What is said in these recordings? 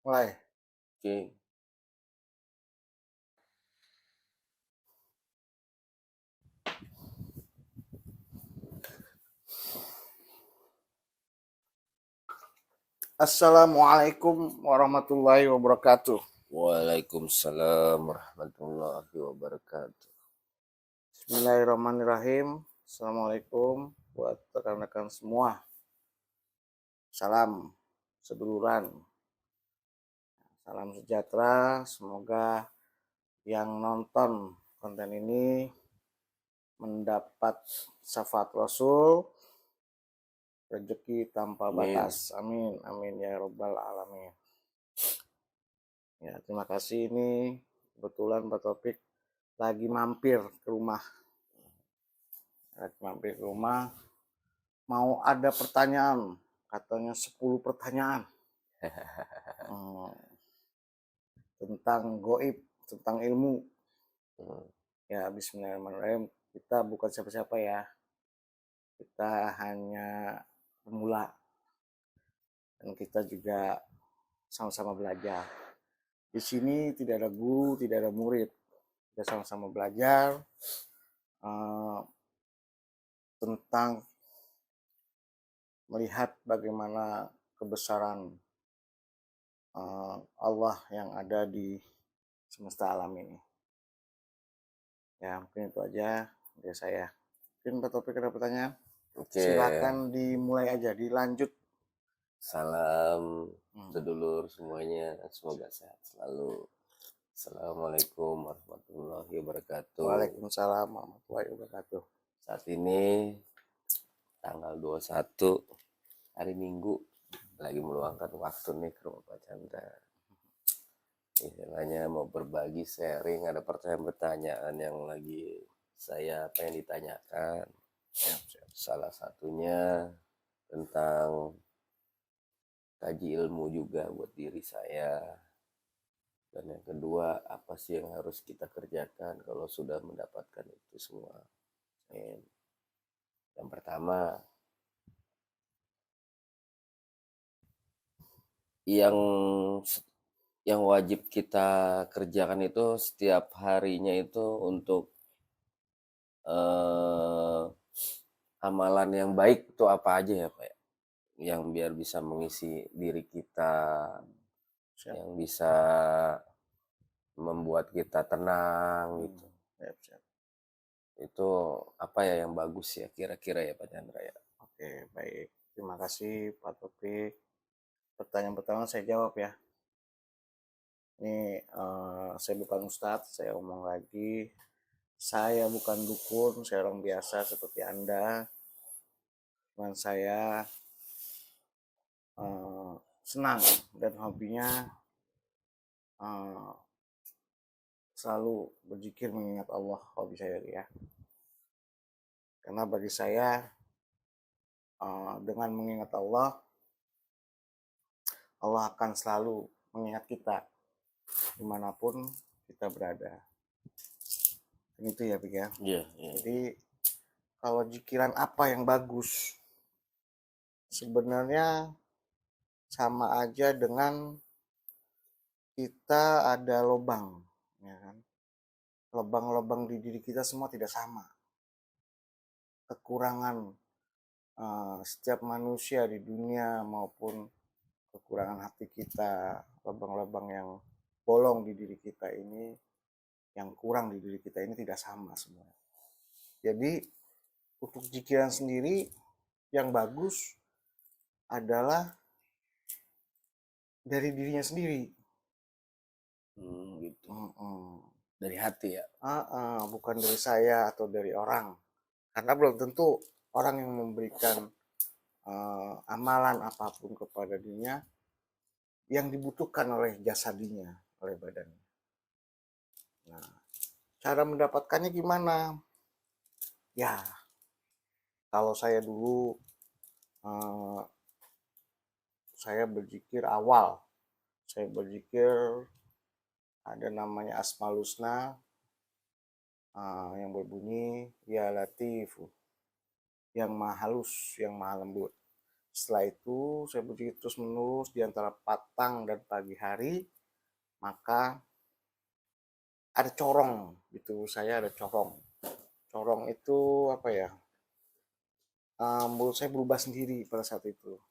Mulai. Oke. Assalamualaikum warahmatullahi wabarakatuh. Waalaikumsalam warahmatullahi wabarakatuh. Bismillahirrahmanirrahim. Assalamualaikum buat rekan-rekan semua. Salam seduluran. Salam sejahtera. Semoga yang nonton konten ini mendapat syafaat Rasul, rezeki tanpa Amin. batas. Amin. Amin ya robbal alamin. Ya, terima kasih. Ini kebetulan Pak Topik lagi mampir ke rumah. Mau ada pertanyaan, katanya 10 pertanyaan tentang goib, tentang ilmu. Ya, bismillahirrahmanirrahim. Kita bukan siapa-siapa ya, kita hanya pemula, dan kita juga sama-sama belajar. Di sini tidak ada guru, tidak ada murid, kita sama-sama belajar tentang melihat bagaimana kebesaran Allah yang ada di semesta alam ini. Ya, mungkin itu aja dari saya. Mungkin Pak Topik ada pertanyaan? Oke. Silakan dimulai aja, dilanjut. Salam sedulur semuanya. Semoga sehat selalu. Assalamualaikum warahmatullahi wabarakatuh. Waalaikumsalam warahmatullahi wabarakatuh. Saat ini tanggal 21 hari Minggu, lagi meluangkan waktu nih ke rumah Pak Chandra. Istilahnya mau berbagi, sharing, ada pertanyaan-pertanyaan yang lagi saya pengen ditanyakan. Salah satunya tentang kaji ilmu juga buat diri saya. Dan yang kedua, apa sih yang harus kita kerjakan kalau sudah mendapatkan itu semua. Yang pertama, yang wajib kita kerjakan itu setiap harinya itu untuk amalan yang baik itu apa aja ya Pak? Yang biar bisa mengisi diri kita, Siap. yang bisa membuat kita tenang gitu. Siap. Itu apa ya yang bagus ya kira-kira ya Pak Chandra ya? Oke, baik. Terima kasih Pak Topik. Pertanyaan pertama saya jawab ya. Ini saya bukan ustadz, saya omong lagi. Saya bukan dukun, saya orang biasa seperti Anda. Dan saya senang dan hobinya selalu berzikir mengingat Allah, hobi saya ya. Karena bagi saya dengan mengingat Allah, Allah akan selalu mengingat kita dimanapun kita berada. Dan itu ya, Pik ya. Iya. Jadi kalau zikiran apa yang bagus, sebenarnya sama aja dengan kita ada lubang, ya kan? Lubang-lubang di diri kita semua tidak sama. Kekurangan setiap manusia di dunia maupun kekurangan hati kita, lubang-lubang yang bolong di diri kita ini, yang kurang di diri kita ini tidak sama semua. Jadi untuk zikiran sendiri yang bagus adalah dari dirinya sendiri. Gitu. Dari hati ya? Bukan dari saya atau dari orang. Karena belum tentu orang yang memberikan amalan apapun kepada dirinya yang dibutuhkan oleh jasadinya, oleh badannya. Nah, cara mendapatkannya gimana? Ya, kalau saya dulu saya berzikir awal. Saya berzikir ada namanya Asmaul Husna yang berbunyi Ya Latif, yang maha halus, yang maha lembut. Setelah itu saya berzikir terus menerus di antara petang dan pagi hari, maka ada corong di tubuh saya, ada corong. Corong itu apa ya? Mulut saya berubah sendiri pada saat itu.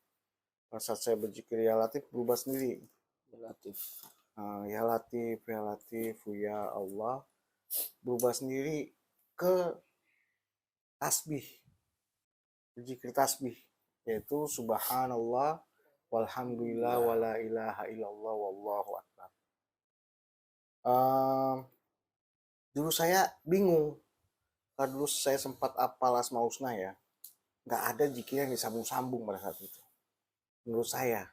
Pada saat saya berzikir ya Latif berubah sendiri. Relatif. Ya Latif, ya Allah, berubah sendiri ke tasbih, berzikir tasbih, yaitu subhanallah walhamdulillah wala ilaha illallah wallahu akbar. Dulu saya bingung, karena dulu saya sempat apal asmaul husna ya, nggak ada zikir yang disambung-sambung pada saat itu. Menurut saya,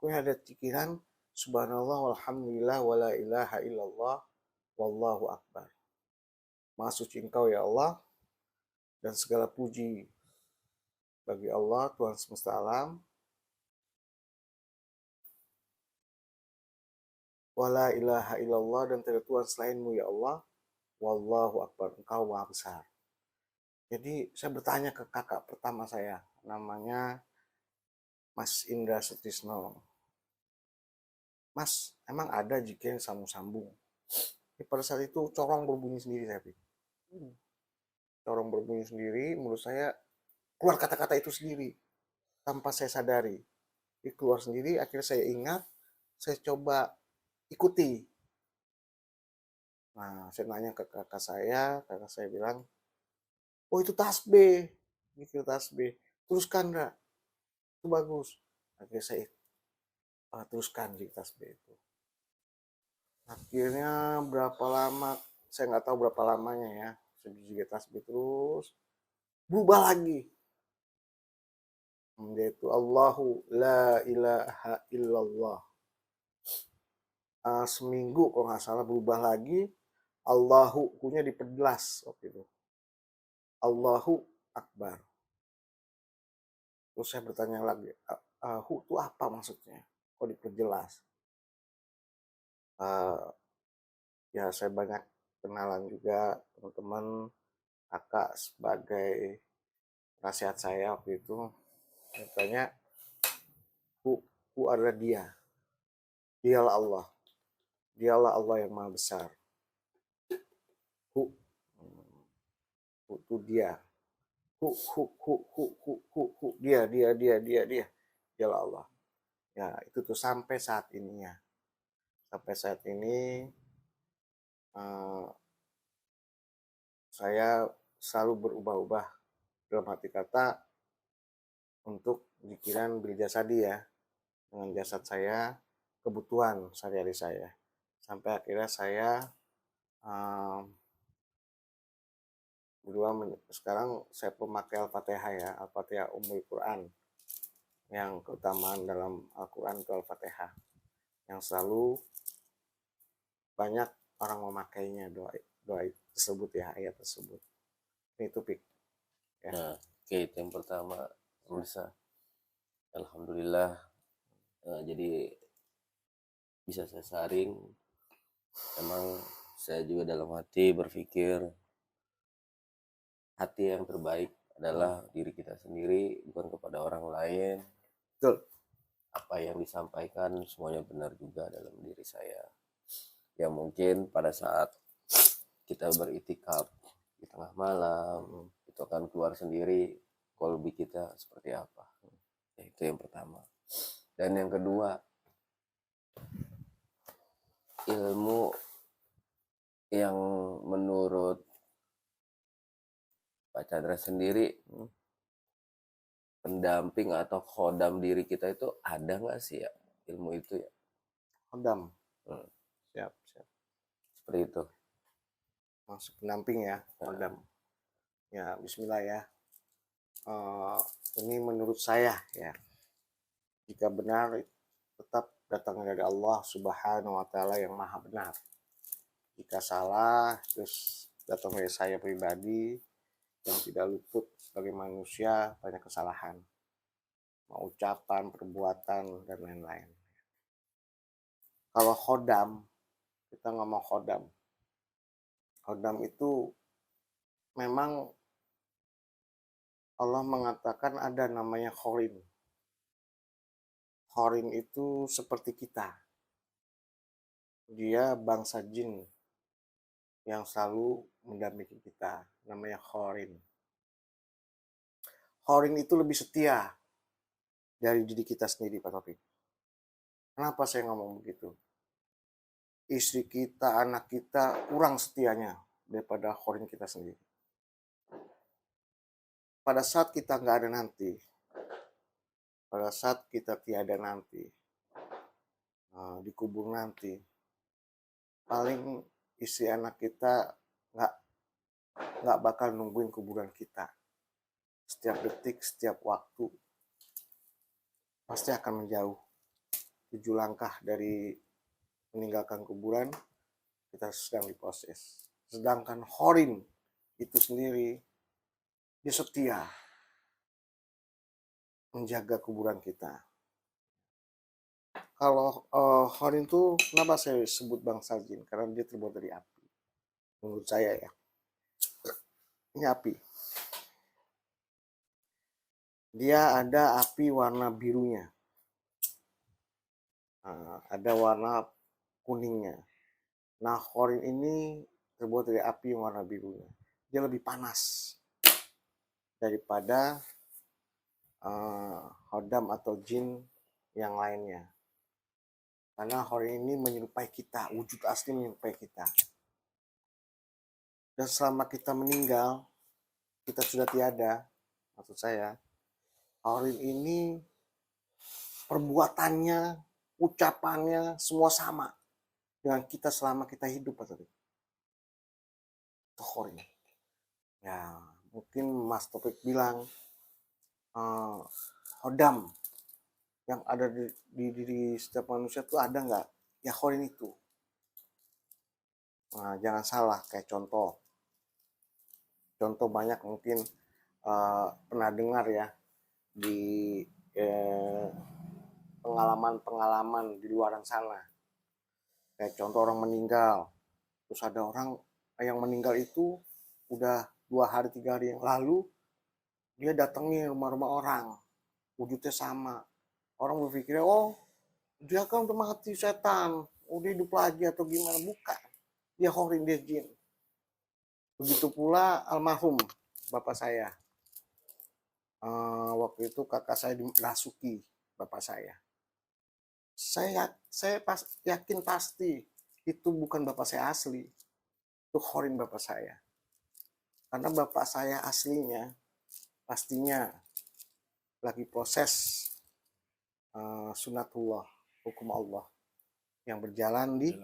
kok ada pikiran subhanallah walhamdulillah wala ilaha illallah wallahu akbar. Maha suci engkau ya Allah, dan segala puji bagi Allah Tuhan semesta alam. Wala ilaha illallah, dan tidak Tuhan selainmu ya Allah. Wallahu akbar, engkau maha besar. Jadi saya bertanya ke kakak pertama saya, namanya Mas Indra Sutisno. Mas, emang ada jika yang sambung-sambung? Pada saat itu corong berbunyi sendiri saya pikir. Corong berbunyi sendiri, menurut saya keluar kata-kata itu sendiri tanpa saya sadari. Jadi keluar sendiri, akhirnya saya ingat, saya coba ikuti. Nah, saya nanya ke kakak saya bilang, oh itu tasbih, mikir tasbih. Teruskan enggak? Itu bagus. Akhirnya saya teruskan di tasbih itu. Akhirnya berapa lama, saya nggak tahu berapa lamanya ya, saya juga tasbih terus, berubah lagi. Yaitu Allahu la ilaha illallah. Seminggu kalau nggak salah berubah lagi, Allahu punya diperjelas waktu itu. Allahu Akbar. Terus saya bertanya lagi, hu itu apa maksudnya? Kok diperjelas? Ya saya banyak kenalan juga teman-teman, kakak sebagai nasihat saya waktu itu. Saya tanya, hu adalah dia. Dialah Allah. Dialah Allah yang maha besar. Hu, itu dia. Dia. Dialah Allah. Ya, itu tuh sampai saat ini ya. Sampai saat ini saya selalu berubah-ubah dalam arti kata untuk pikiran bil jasadi ya, dengan jasad saya, kebutuhan sehari-hari saya, sampai akhirnya saya sekarang saya pemakai Al-Fatihah ya, Al-Fatihah Ummul Quran, yang keutamaan dalam Al-Quran itu Al-Fatihah, yang selalu banyak orang memakainya, doa tersebut ya, ayat tersebut. Ini topik ya. Nah, oke, itu yang pertama. Bisa, alhamdulillah. Jadi bisa saya saring. Emang saya juga dalam hati berpikir hati yang terbaik adalah diri kita sendiri, bukan kepada orang lain. Betul. Apa yang disampaikan semuanya benar juga dalam diri saya. Ya mungkin pada saat kita beritikaf di tengah malam, itu akan keluar sendiri kolbi kita seperti apa. Ya, itu yang pertama. Dan yang kedua, ilmu yang menurut Pak Chandra sendiri pendamping atau khodam diri kita itu ada nggak sih ya ilmu itu ya? Khodam. Siap. Seperti itu. Masuk pendamping ya, khodam. Ya, bismillah ya. Ini menurut saya ya, jika benar tetap datang dari Allah Subhanahu wa Ta'ala yang maha benar. Jika salah, terus datang dari saya pribadi yang tidak luput sebagai manusia, banyak kesalahan, mau ucapan, perbuatan, dan lain-lain. Kalau khodam, kita ngomong khodam. Khodam itu memang Allah mengatakan ada namanya kholim. Khorin itu seperti kita. Dia bangsa jin yang selalu mendampingi kita. Namanya Khorin. Khorin itu lebih setia dari diri kita sendiri, Pak Taufik. Kenapa saya ngomong begitu? Istri kita, anak kita kurang setianya daripada Khorin kita sendiri. Pada saat kita nggak ada nanti, pada saat kita tiada nanti, dikubur nanti, paling istri anak kita nggak nggak bakal nungguin kuburan kita. Setiap detik, setiap waktu pasti akan menjauh. 7 langkah dari meninggalkan kuburan kita sedang diproses. Sedangkan Khorin itu sendiri dia setia menjaga kuburan kita. Kalau Khorin itu kenapa saya sebut bangsa jin? Karena dia terbuat dari api. Menurut saya ya, ini api. Dia ada api warna birunya, ada warna kuningnya. Nah, Khorin ini terbuat dari api yang warna birunya. Dia lebih panas daripada Hodam atau jin yang lainnya. Karena Khorin ini menyerupai kita, wujud asli menyerupai kita. Dan selama kita meninggal, kita sudah tiada, maksud saya, Khorin ini perbuatannya, ucapannya, semua sama dengan kita selama kita hidup. Itu Khorin. Ya, mungkin Mas Topik bilang, Hodam yang ada di diri setiap manusia itu ada nggak? Ya Khorin itu. Nah, jangan salah, kayak contoh banyak mungkin pernah dengar ya di pengalaman-pengalaman di luaran sana. Kayak contoh orang meninggal, terus ada orang yang meninggal itu udah 2 hari 3 hari yang lalu dia datangi rumah-rumah orang, wujudnya sama. Orang berpikir, oh dia kan udah mati setan, udah hidup lagi atau gimana. Bukan, dia Khorin, dia jin. Begitu pula almarhum bapak saya. Waktu itu kakak saya dirasuki bapak saya. Saya yakin pasti itu bukan bapak saya asli, itu Khorin bapak saya. Karena bapak saya aslinya pastinya lagi proses sunatullah, hukum Allah yang berjalan di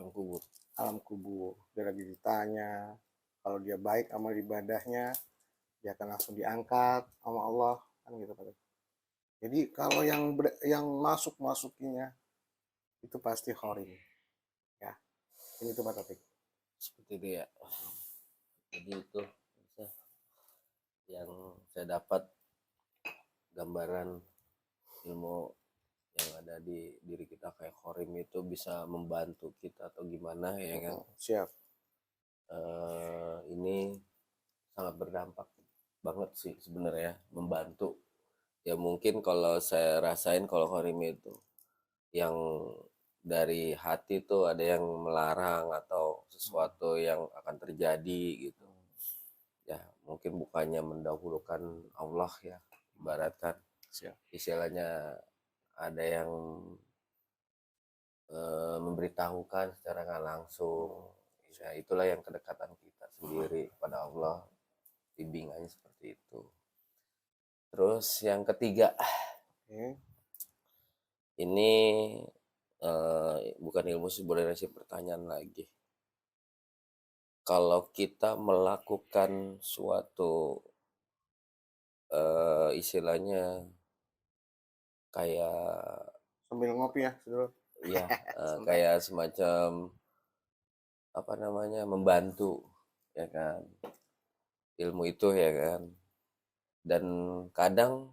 alam kubur. Dia lagi ditanya, kalau dia baik amal ibadahnya, dia akan langsung diangkat sama Allah, kan gitu Pak. Jadi kalau yang masukinya itu pasti Khorin. Ya, ini tuh Pak Taufik. Seperti itu ya. Jadi itu yang saya dapat gambaran ilmu yang ada di diri kita kayak Khorin itu bisa membantu kita atau gimana ya kan. Siap. Ini sangat berdampak banget sih sebenarnya, membantu. Ya mungkin kalau saya rasain kalau Khorin itu yang dari hati tuh ada yang melarang atau sesuatu yang akan terjadi gitu. Ya mungkin bukannya mendahulukan Allah ya, ibaratkan istilahnya ada yang memberitahukan secara nggak langsung. Ya itulah yang kedekatan kita sendiri pada Allah, bimbingannya seperti itu. Terus yang ketiga, ini bukan ilmu sih, boleh ngasih pertanyaan lagi. Kalau kita melakukan suatu istilahnya kayak sambil ngopi ya, saudara. Iya, kayak semacam apa namanya, membantu ya kan, ilmu itu ya kan. Dan kadang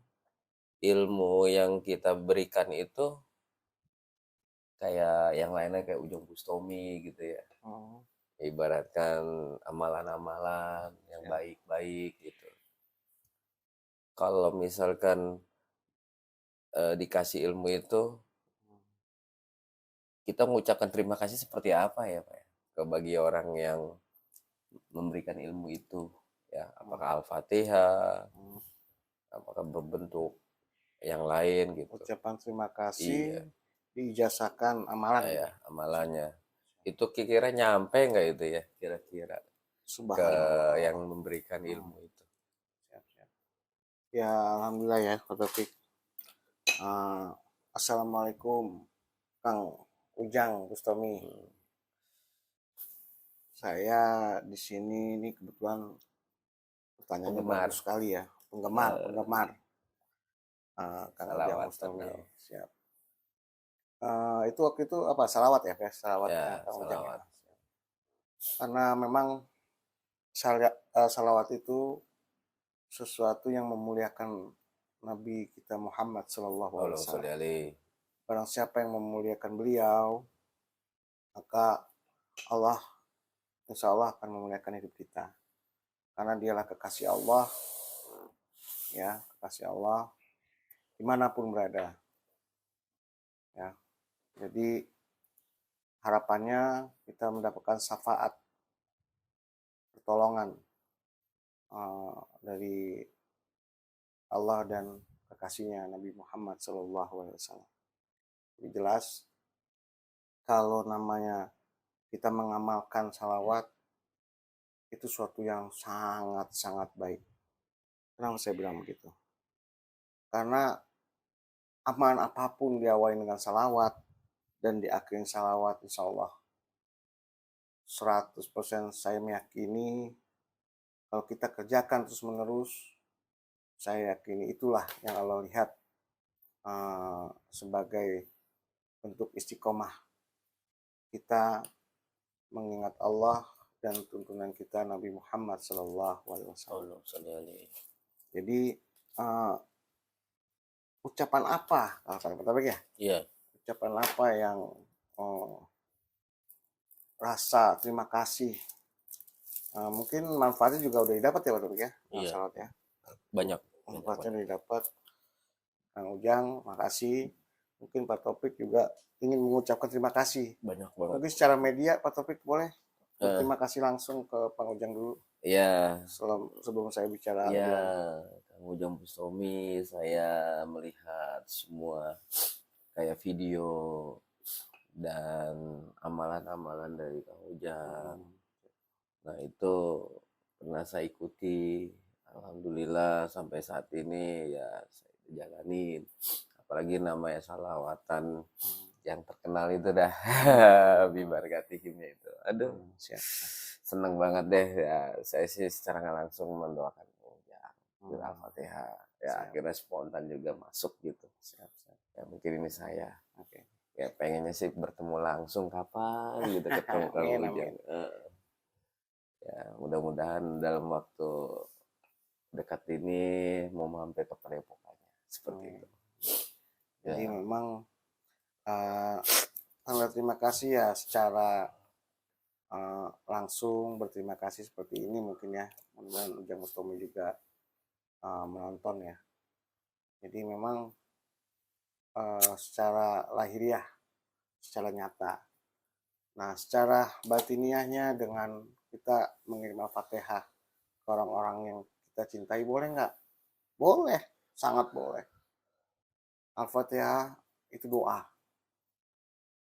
ilmu yang kita berikan itu kayak yang lainnya kayak ujung bustomi gitu ya. Ibaratkan amalan-amalan yang baik-baik gitu. Kalau misalkan dikasih ilmu itu kita mengucapkan terima kasih seperti apa ya Pak ya? Ke bagi orang yang memberikan ilmu itu ya, Hmm, apakah Al-Fatihah, hmm. apakah berbentuk yang lain gitu. Ucapan terima Iya, kasih diijazahkan amalan ya ya. Siap. amalannya. Itu kira-kira nyampe nggak itu ya kira-kira ke yang Subhanallah. memberikan Hmm, ilmu itu? siap, siap. Ya, alhamdulillah ya, Pak Taufik. Eh, Assalamualaikum, Kang Ujang Bustami. Hmm, Saya di sini ini kebetulan pertanyaannya penggemar bagus sekali ya. Penggemar, eh, penggemar. Kang Ujang salawatan Bustami. dong. Siap. Itu waktu itu apa? Salawat ya, Pak? Salawatnya Ya Kang Ujang ya. salawat. Karena memang salawat itu sesuatu yang memuliakan Nabi kita Muhammad Sallallahu Alaihi Allahumma sholli Wasallam. alaihi. Barang siapa yang memuliakan beliau, maka Allah, insya Allah akan memuliakan hidup kita. Karena dialah kekasih Allah, ya, kekasih Allah dimanapun berada. Ya, jadi harapannya kita mendapatkan syafaat, pertolongan dari Allah dan kekasihnya Nabi Muhammad Sallallahu Alaihi Wasallam. Jadi jelas kalau namanya kita mengamalkan salawat itu suatu yang sangat-sangat baik. Kenapa saya bilang begitu? Karena amalan apapun diawali dengan salawat dan diakhiri salawat, insya Allah 100% saya meyakini kalau kita kerjakan terus menerus, saya yakini itulah yang Allah lihat sebagai bentuk istiqomah kita mengingat Allah dan tuntunan kita Nabi Muhammad Sallallahu Alaihi Wasallam. Allahumma sholli alaihi. Jadi uh, ucapan apa kalau kata pertama ya? Iya, Ucapan apa yang uh, rasa terima kasih mungkin manfaatnya juga udah didapat ya Pak Taufik ya, iya, salawat ya. banyak, banyak Manfaatnya banget. udah didapat. Kang Ujang, makasih. Mungkin Pak Taufik juga ingin mengucapkan terima kasih. Banyak banget. Mungkin secara media Pak Taufik boleh Eh, berterima kasih langsung ke Kang Ujang dulu ya, sebelum saya bicara ya, lebih lanjut. Kang Ujang Bustomi, saya melihat semua kayak video dan amalan-amalan dari Kang Ujang. Hmm, Nah, itu pernah saya ikuti. Alhamdulillah sampai saat ini ya saya jalanin. Apalagi namanya salawatan hmm, yang terkenal itu dah Bibar Gatihimnya itu. Aduh, siap. seneng banget deh ya. Saya sih secara nggak langsung mendoakan ya Hmm, Al-Fatihah. Ya siap, akhirnya spontan juga masuk gitu. siap, siap. Ya mungkin ini saya. Oke. Ya pengennya sih bertemu langsung kapan gitu ketemu Kang Amin, Ujang. amin. Ya mudah-mudahan dalam waktu dekat ini mau mampir ke Padepokannya. Seperti Amin. itu. Jadi Ya, memang tanda terima kasih ya secara langsung berterima kasih seperti ini mungkin ya. Mudah-mudahan Ujang Mustomi juga menonton ya. Jadi memang secara lahiriah, secara nyata. Nah, secara batiniahnya dengan kita mengirim Al-Fatihah ke orang-orang yang kita cintai boleh nggak? Boleh, sangat boleh. Al-Fatihah itu doa.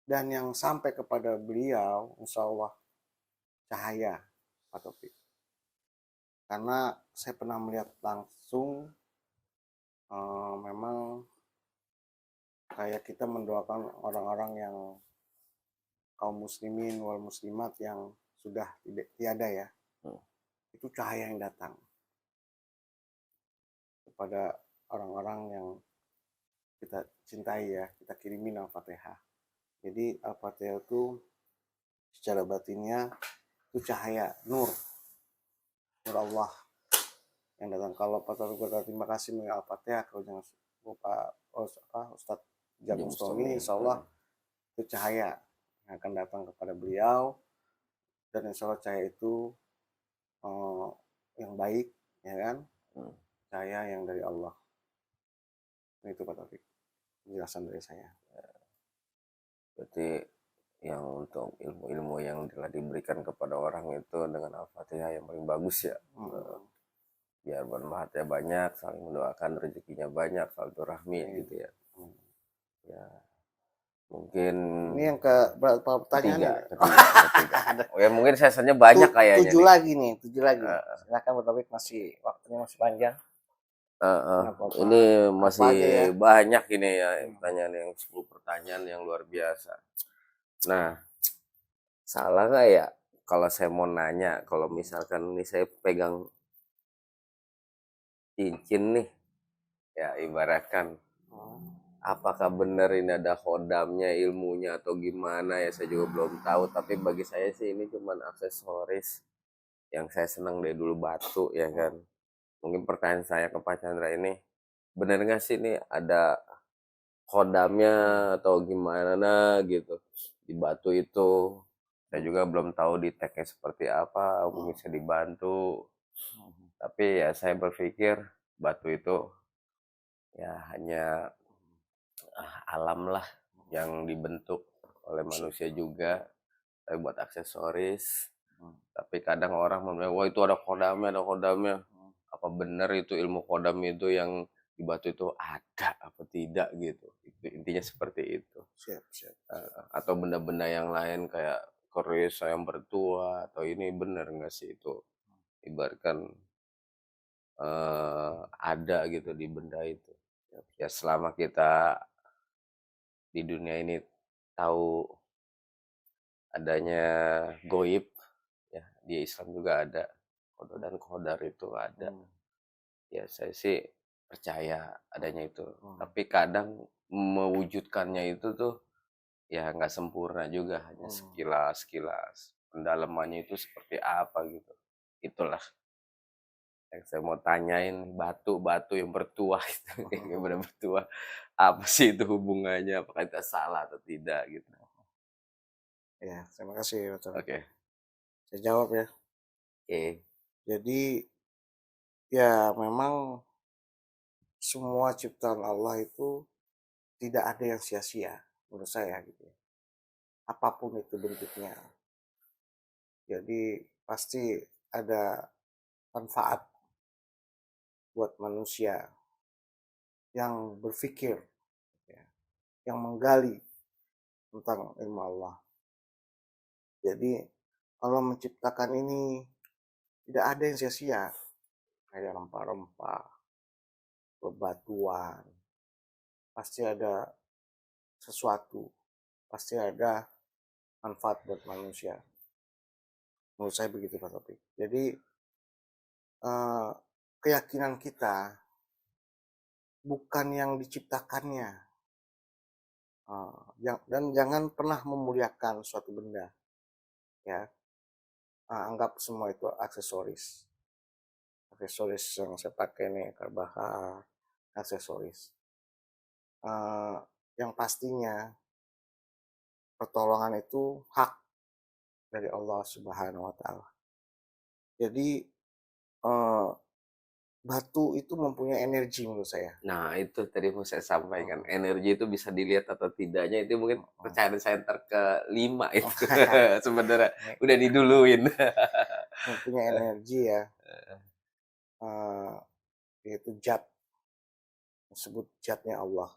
Dan yang sampai kepada beliau, insya Allah cahaya, Pak Taufik. Karena saya pernah melihat langsung memang kayak kita mendoakan orang-orang yang kaum muslimin wal muslimat yang sudah tidak tiada ya. hmm, Itu cahaya yang datang kepada orang-orang yang kita cintai ya, kita kirimin Al-Fatihah. Jadi Al-Fatihah itu secara batinnya itu cahaya, nur, nur Allah yang datang. Kalau Pak Taufik berkata terima kasih mengenai Al-Fatihah, kalau jangan lupa Ustadz Jam Ujang Mustomi, Bustomi. insya Allah itu cahaya yang akan datang kepada beliau dan insya Allah cahaya itu uh, yang baik, ya kan? Hmm. Cahaya yang dari Allah. Itu Pak Taufik penjelasan dari saya. Berarti yang untuk ilmu-ilmu yang telah diberikan kepada orang itu dengan Al-Fatihah yang paling bagus ya. Biar bermanfaatnya banyak, saling mendoakan rezekinya banyak, silaturahmi gitu ya. Ya, mungkin Ini yang ke berapa pertanyaan ketiga, ini? ketiga. Ada Oh ya mungkin sesanya banyak kayaknya 7 nih. lagi nih, 7 lagi. Silakan Pak Taufik, masih waktunya masih panjang. Nggak apa-apa. Ini Apa masih aja ya. banyak ini ya pertanyaan yang 10 pertanyaan yang luar biasa. Nah, salah nggak ya kalau saya mau nanya, kalau misalkan ini saya pegang cincin nih, ya ibaratkan apakah benar ini ada khodamnya, ilmunya atau gimana ya saya juga belum tahu. Tapi bagi saya sih ini cuma aksesoris yang saya senang dari dulu batu ya kan. Mungkin pertanyaan saya ke Pak Chandra ini, benar nggak sih ini ada khodamnya atau gimana gitu di batu itu? Saya juga belum tahu di tagnya seperti apa, mungkin bisa dibantu. Tapi ya saya berpikir batu itu ya hanya alam lah yang dibentuk oleh manusia juga, tapi buat aksesoris. Tapi kadang orang bilang, wah itu ada kodamnya. Apa benar itu ilmu kodam itu yang di batu itu ada apa tidak gitu. Itu intinya seperti itu. Siap, siap. Atau benda-benda yang lain kayak keris yang bertua atau ini benar nggak sih itu ibaratkan ada gitu di benda itu. Ya selama kita di dunia ini tahu adanya goib ya di Islam juga ada qada dan qadar itu ada. Ya saya sih percaya adanya itu. Tapi kadang mewujudkannya itu tuh ya nggak sempurna juga, hanya sekilas pendalamannya itu seperti apa gitu. Itulah yang saya mau tanyain, batu-batu yang bertuah itu yang benar bertuah apa sih itu hubungannya, apakah itu salah atau tidak gitu. Ya, terima kasih Pak Taufik. Oke. Saya jawab ya. Oke. Jadi ya memang semua ciptaan Allah itu tidak ada yang sia-sia menurut saya gitu ya. Apapun itu bentuknya. Jadi pasti ada manfaat buat manusia yang berpikir, ya, yang menggali tentang ilmu Allah. Jadi Allah menciptakan ini tidak ada yang sia-sia, kayak rempah-rempah, bebatuan, pasti ada sesuatu, pasti ada manfaat buat manusia. Menurut saya begitu Pak Topik. Jadi keyakinan kita bukan yang diciptakannya, dan jangan pernah memuliakan suatu benda, ya. Anggap semua itu aksesoris yang saya pakai nih Karbahar, aksesoris. Yang pastinya pertolongan itu hak dari Allah Subhanahu wa Ta'ala. Jadi batu itu mempunyai energi menurut saya. Nah, itu tadi mau saya sampaikan. Energi itu bisa dilihat atau tidaknya itu mungkin percayaan saya kelima itu. Sebenarnya udah diduluin. Mempunyai energi ya. Yaitu zat, disebut zatnya Allah.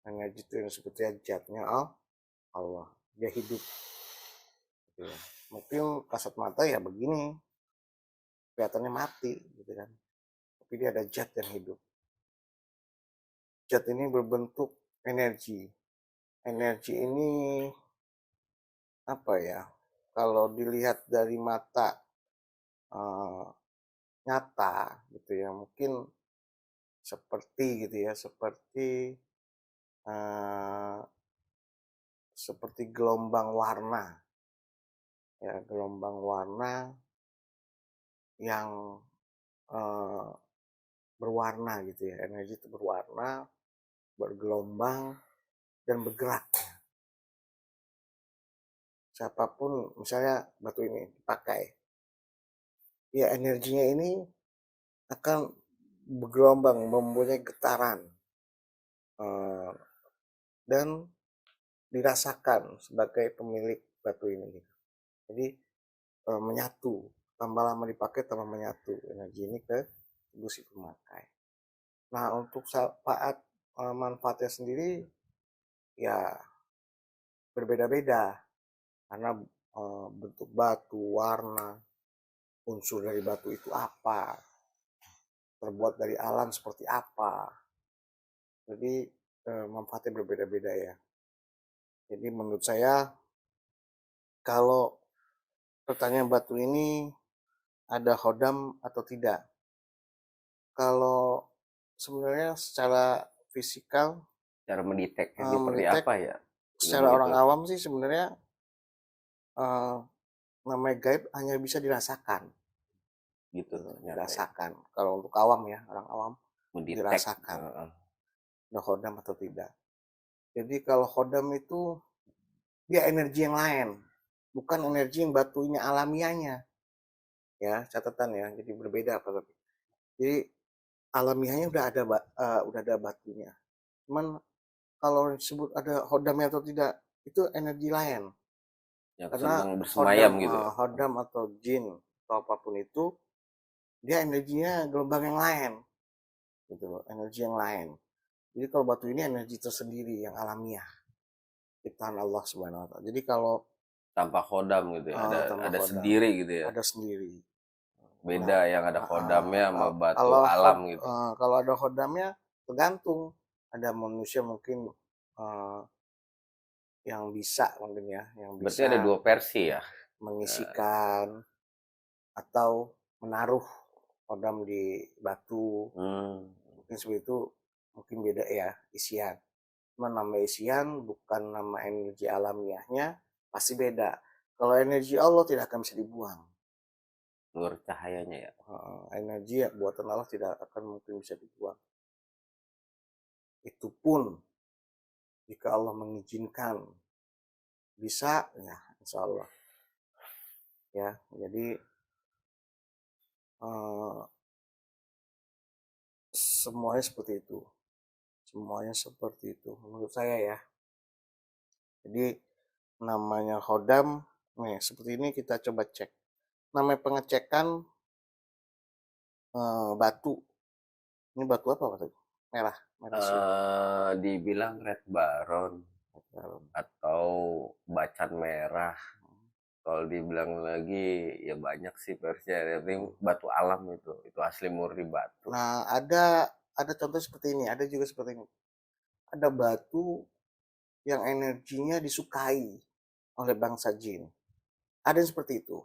Energi itu yang disebutnya zatnya Allah. Dia hidup. Gitu ya. Mungkin kasat mata ya begini, kelihatannya mati gitu kan. Tapi dia ada zat yang hidup. Zat ini berbentuk energi. Energi ini apa ya? Kalau dilihat dari mata nyata gitu ya, mungkin seperti gitu ya, seperti gelombang warna, ya gelombang warna yang berwarna gitu ya, energi itu berwarna, bergelombang dan bergerak. Siapapun misalnya batu ini dipakai, ya energinya ini akan bergelombang, mempunyai getaran, dan dirasakan sebagai pemilik batu ini gitu. Jadi menyatu, tambah lama dipakai tambah menyatu energi ini ke tubuh si pemakai. Nah, untuk saat manfaatnya sendiri ya berbeda-beda karena bentuk batu, warna, unsur dari batu itu apa, terbuat dari alam seperti apa. Jadi manfaatnya berbeda-beda ya. Jadi menurut saya kalau pertanyaan batu ini ada hodam atau tidak. Kalau sebenarnya secara fisikal Cara mendeteknya seperti mendetek apa ya ilmu secara orang itu? awam sih sebenarnya namanya gaib hanya bisa dirasakan. Gitu ternyata ya. Dirasakan. Kalau untuk awam ya, orang awam Mendetek. dirasakan ada hodam atau tidak. Jadi kalau hodam itu dia energi yang lain, bukan energi yang batunya alamiahnya. Ya, catatan ya. Jadi berbeda apa. Jadi alamiahnya udah ada batunya. Cuman kalau disebut ada hodamnya atau tidak, itu energi lain. Yang Karena sedang bersemayam gitu ya. hodam atau jin atau apapun itu, dia energinya gelombang yang lain. Gitu loh, energi yang lain. Jadi kalau batu ini energi tersendiri yang alamiah. Ciptaan Allah Subhanahu wa taala. Jadi kalau Tanpa kodam gitu ya. tambah Ada hodam, sendiri gitu ya. ada sendiri. Beda Nah, yang ada kodamnya sama batu kalau alam gitu. kalau ada hodamnya tergantung. Ada manusia mungkin yang bisa mungkin ya, yang Berarti ada bisa dua versi ya. mengisikan atau menaruh hodam di batu. Mungkin seperti itu, mungkin beda ya isian. Cuma nama isian bukan nama energi alamiahnya, pasti beda. Kalau energi Allah tidak akan bisa dibuang. Luar cahayanya ya. Energi buatan Allah tidak akan mungkin bisa dibuang. Itu pun jika Allah mengizinkan bisa, ya insya Allah. Ya, jadi semuanya seperti itu. Semuanya seperti itu menurut saya ya. Jadi namanya hodam, nih seperti ini kita coba cek. Namanya pengecekan batu. Ini batu apa tadi? Merah, merah sih. Dibilang red baron atau bacan merah. Kalau dibilang lagi ya banyak sih versinya. Tapi batu alam itu asli murni batu. Nah, ada contoh seperti ini, ada juga seperti ini. Ada batu yang energinya disukai oleh bangsa jin. Ada yang seperti itu.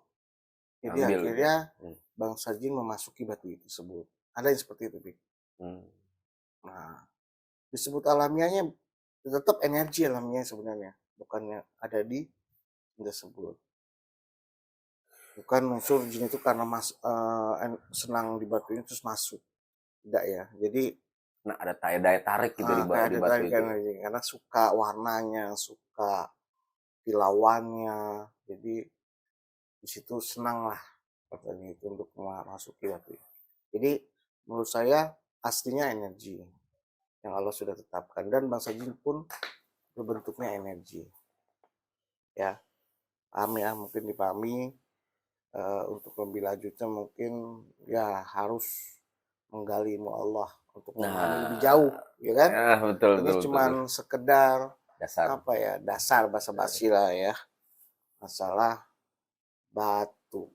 Jadi Ambil akhirnya gitu. bangsa jin memasuki batu itu tersebut. Ada yang seperti itu, Bik. Nah, disebut alamiahnya tetap energi alamiah sebenarnya, bukannya ada di tersebut. Bukan unsur jin itu karena senang di batu ini terus masuk. Tidak ya. Jadi Nah, ada daya tarik gitu di batu itu. Energi, karena suka warnanya, suka kilauannya. Jadi di situ senang lah katanya itu untuk memasuki batu. Jadi menurut saya aslinya energi yang Allah sudah tetapkan, dan bangsa jin pun berbentuknya energi. Ya, paham ya, mungkin dipahami. Untuk lebih lanjutnya mungkin ya harus menggali ilmu Allah untuk memahami lebih jauh, ya kan? Betul, Ini cuma sekedar dasar. apa ya, dasar basa-basi lah ya, masalah batu.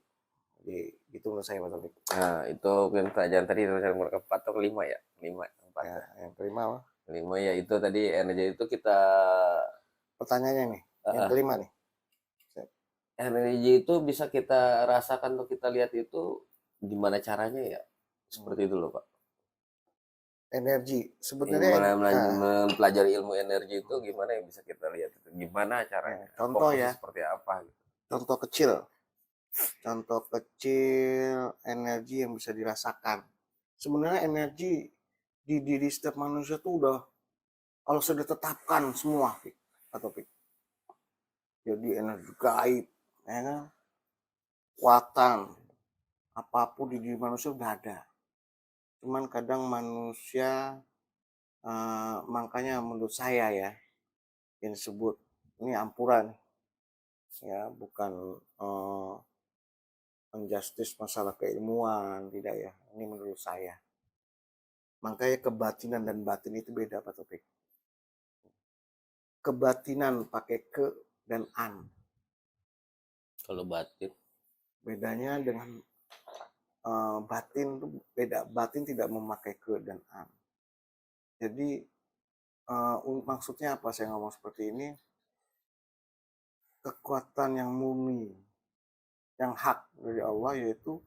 Jadi gitu menurut saya, Pak Taufik. Nah, itu mungkin pelajaran tadi nomor 4 atau 5 ya? 5, 4. Ya, yang kelima apa? 5 ya itu tadi energi itu kita Pertanyaannya nih, yang kelima nih. energi itu bisa kita rasakan atau kita lihat itu gimana caranya ya? Seperti itu loh, Pak. Energi sebenarnya mempelajari ilmu energi itu gimana yang bisa kita lihat itu? Gimana caranya? Contoh ya. Seperti apa gitu. Contoh kecil. Contoh kecil energi yang bisa dirasakan. Sebenarnya energi di diri setiap manusia tuh udah kalau sudah tetapkan semua, atau jadi energi gaib, ya kan? Kekuatan apapun di diri manusia udah ada. Cuman kadang manusia makanya menurut saya ya yang disebut ini ampuran ya, bukan menjustis masalah keilmuan, tidak ya. Ini menurut saya. Makanya kebatinan dan batin itu beda Pak Topik. Kebatinan pakai ke dan an. Kalau batin, Bedanya dengan batin itu beda. Batin tidak memakai ke dan an. Jadi maksudnya apa saya ngomong seperti ini? Kekuatan yang murni, yang hak dari Allah, yaitu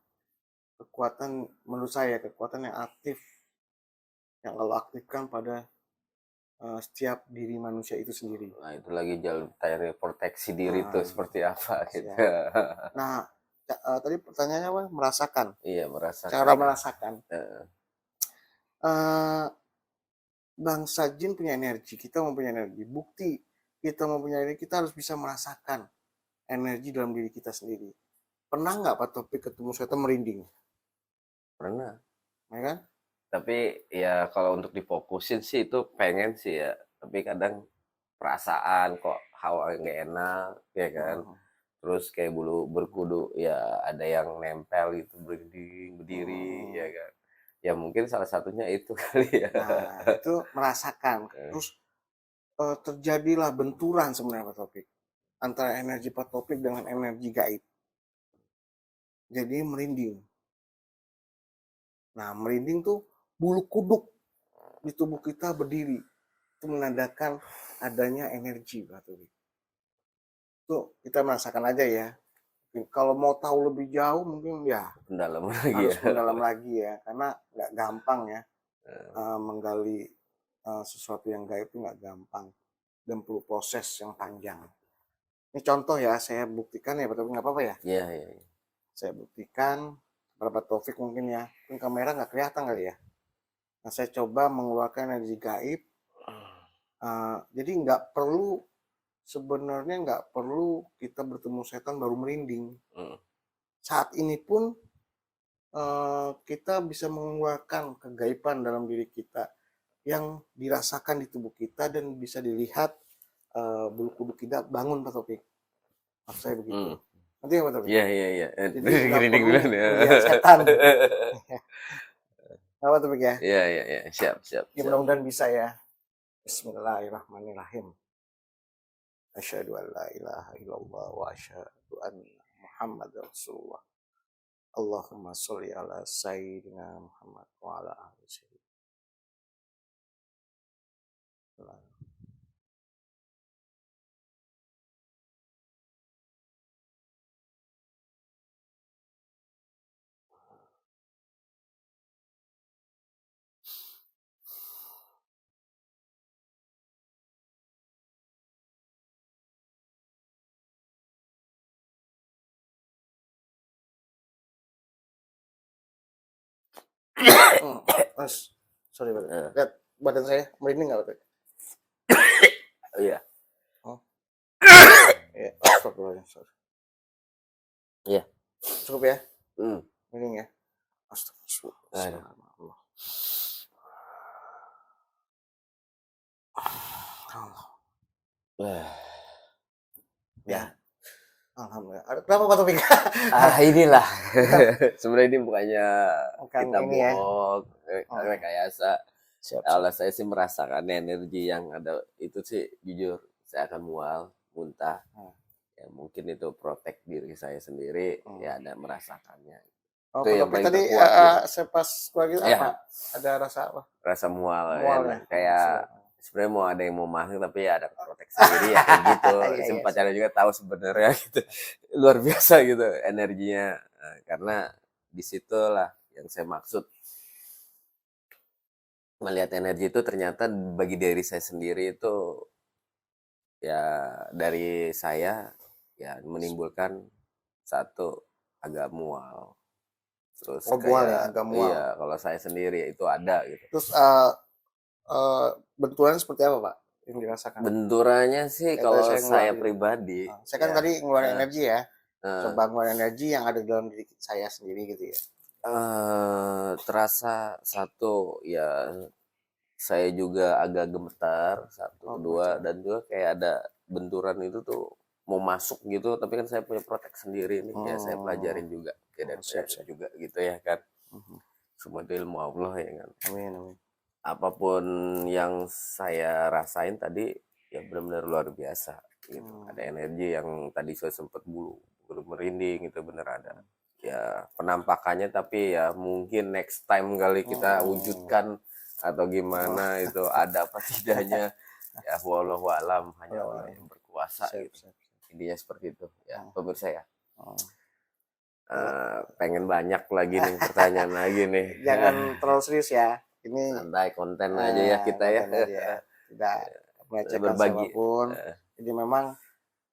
kekuatan, menurut saya kekuatan yang aktif, yang Allah aktifkan pada setiap diri manusia itu sendiri. nah itu lagi jalur proteksi diri itu seperti apa gitu. Nah, tadi pertanyaannya apa? Merasakan. Iya, merasakan. Cara merasakan. Bangsa jin punya energi, kita mempunyai energi. Bukti kita mempunyai energi, kita harus bisa merasakan energi dalam diri kita sendiri. Pernah nggak Pak Topik ketemu setan merinding? Pernah. Ya kan? Tapi ya kalau untuk difokusin sih itu pengen sih ya. Tapi kadang perasaan kok hawa nggak enak ya kan. Terus kayak bulu berkudu ya ada yang nempel gitu berdiri ya kan. Ya mungkin salah satunya itu kali ya. Nah, itu merasakan. Terus terjadilah benturan sebenarnya Pak Topik antara energi Pak Topik dengan energi gaib. Jadi merinding. Nah, merinding tuh bulu kuduk di tubuh kita berdiri. Itu menandakan adanya energi Pak Topik. Itu kita merasakan aja ya. Kalau mau tahu lebih jauh mungkin ya Mendalam lagi harus ya. mendalam lagi ya, karena nggak gampang ya menggali sesuatu yang gaib itu nggak gampang dan perlu proses yang panjang. Ini contoh ya, saya buktikan ya, betul nggak apa-apa ya? Iya, iya. Saya buktikan berapa Taufik mungkin ya, mungkin kamera nggak kelihatan kali ya. Nah, saya coba mengeluarkan energi gaib. Jadi sebenarnya nggak perlu kita bertemu setan baru merinding. Saat ini pun kita bisa mengeluarkan kegaiban dalam diri kita yang dirasakan di tubuh kita dan bisa dilihat bulu kuduk kita bangun Pak Topik. Maksud saya begitu. Nanti ya Pak Topik? Iya, iya, iya. Jadi nggak perlu melihat setan. Apa Topik ya? Iya, iya, iya. Siap, siap. Ya, mudah-mudahan bisa ya. Bismillahirrahmanirrahim. Asyhadu an la ilaha illallah wa asyhadu anna Muhammadar Rasulullah. Allahumma sholli ala sayyidina Muhammad wa ala alihi sayyidina. Mas, sorry Pak. Lihat badan saya merinding nggak Pak? Iya. Oh. Ya, astagfirullahaladzim. Sorry. Iya. Cukup ya? Merinding ya? Astagfirullah. Ya. Alhamdulillah. Kenapa Pak Topik? Inilah. Sebenarnya ini bukannya kita ini ya. bohong, rekayasa. Siap. Kalau saya sih merasakan energi yang ada itu sih jujur saya akan muntah. Ya mungkin itu protek diri saya sendiri, ya ada merasakannya. Oh, itu yang Pak Topik paling tadi terkuat gitu. saya pas keluar gitu Ya. apa? Ada rasa apa? Rasa mual ya. Kayak sebenarnya mau ada yang mau masuk tapi ya ada protek sendiri ya kayak gitu. Sempat ada juga tahu sebenarnya gitu. Luar biasa gitu energinya. Karena disitulah yang saya maksud. Melihat energi itu ternyata bagi diri saya sendiri itu ya dari saya ya menimbulkan satu agak mual. Terus mual ya, agak mual. Iya, kalau saya sendiri itu ada gitu. Terus benturan seperti apa Pak yang dirasakan? Benturannya sih kalau saya pribadi. Saya kan tadi ngeluarin energi ya. Coba ngeluarin energi yang ada dalam diri saya sendiri gitu ya. Terasa satu ya saya juga agak gemetar, satu kedua dan juga kayak ada benturan itu tuh mau masuk gitu, tapi kan saya punya protek sendiri nih, ya saya pelajarin juga, ya dan Siap, saya siap. juga gitu ya kan. Mhm. Semua itu ilmu Allah ya kan. Amin, amin. Apapun yang saya rasain tadi ya benar-benar luar biasa gitu. Ada energi yang tadi saya sempat bulu merinding itu bener ada. Ya penampakannya tapi ya mungkin next time kali kita wujudkan atau gimana itu ada apa tidaknya ya wallahu alam, hanya Allah yang berkuasa Siap, gitu. siap, siap. Intinya seperti itu ya pemirsa ya. Oh. Pengen banyak lagi nih pertanyaan lagi nih. Jangan terlalu serius ya. Ini Santai konten aja ya kita ya. konten aja ya. Tidak melecehkan Berbagi. siapapun. Jadi memang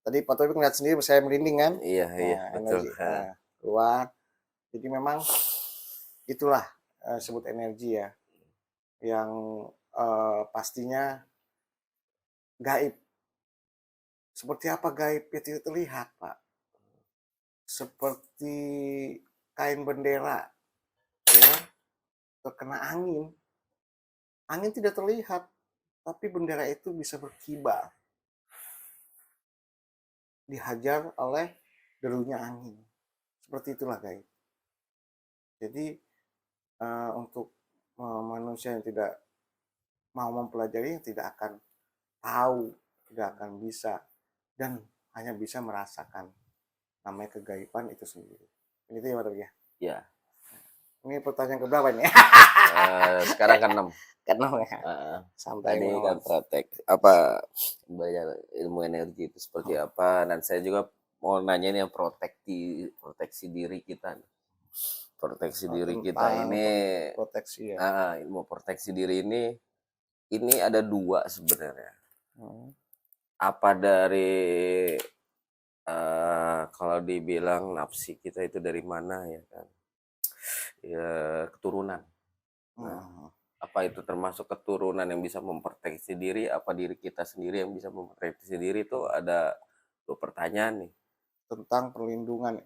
tadi Pak Taufik ngeliat sendiri saya merinding kan. Iya iya betul. Energi keluar. Jadi memang itulah sebut energi ya. Yang pastinya gaib. Seperti apa gaib itu tidak terlihat, Pak. Seperti kain bendera ya terkena angin. Angin tidak terlihat, tapi bendera itu bisa berkibar. Dihajar oleh derunya angin. Seperti itulah gaib. Jadi untuk manusia yang tidak mau mempelajari tidak akan tahu, tidak akan bisa dan hanya bisa merasakan namanya kegaiban itu sendiri. Itu ya Pak ya. Ya. Ini pertanyaan keberapa nih? Sekarang kan 6. Karena ya. Sampai tadi kan praktek apa belajar ilmu energi itu seperti apa, dan saya juga mau nanya nih yang proteksi diri kita. Proteksi diri kita ini proteksi ya. Ilmu proteksi diri ini ada 2 sebenarnya. Apa dari kalau dibilang nafsi kita itu dari mana ya kan? Ya keturunan. Nah, apa itu termasuk keturunan yang bisa memproteksi diri? Apa diri kita sendiri yang bisa memproteksi diri? Itu ada 2 pertanyaan nih. Tentang perlindungan,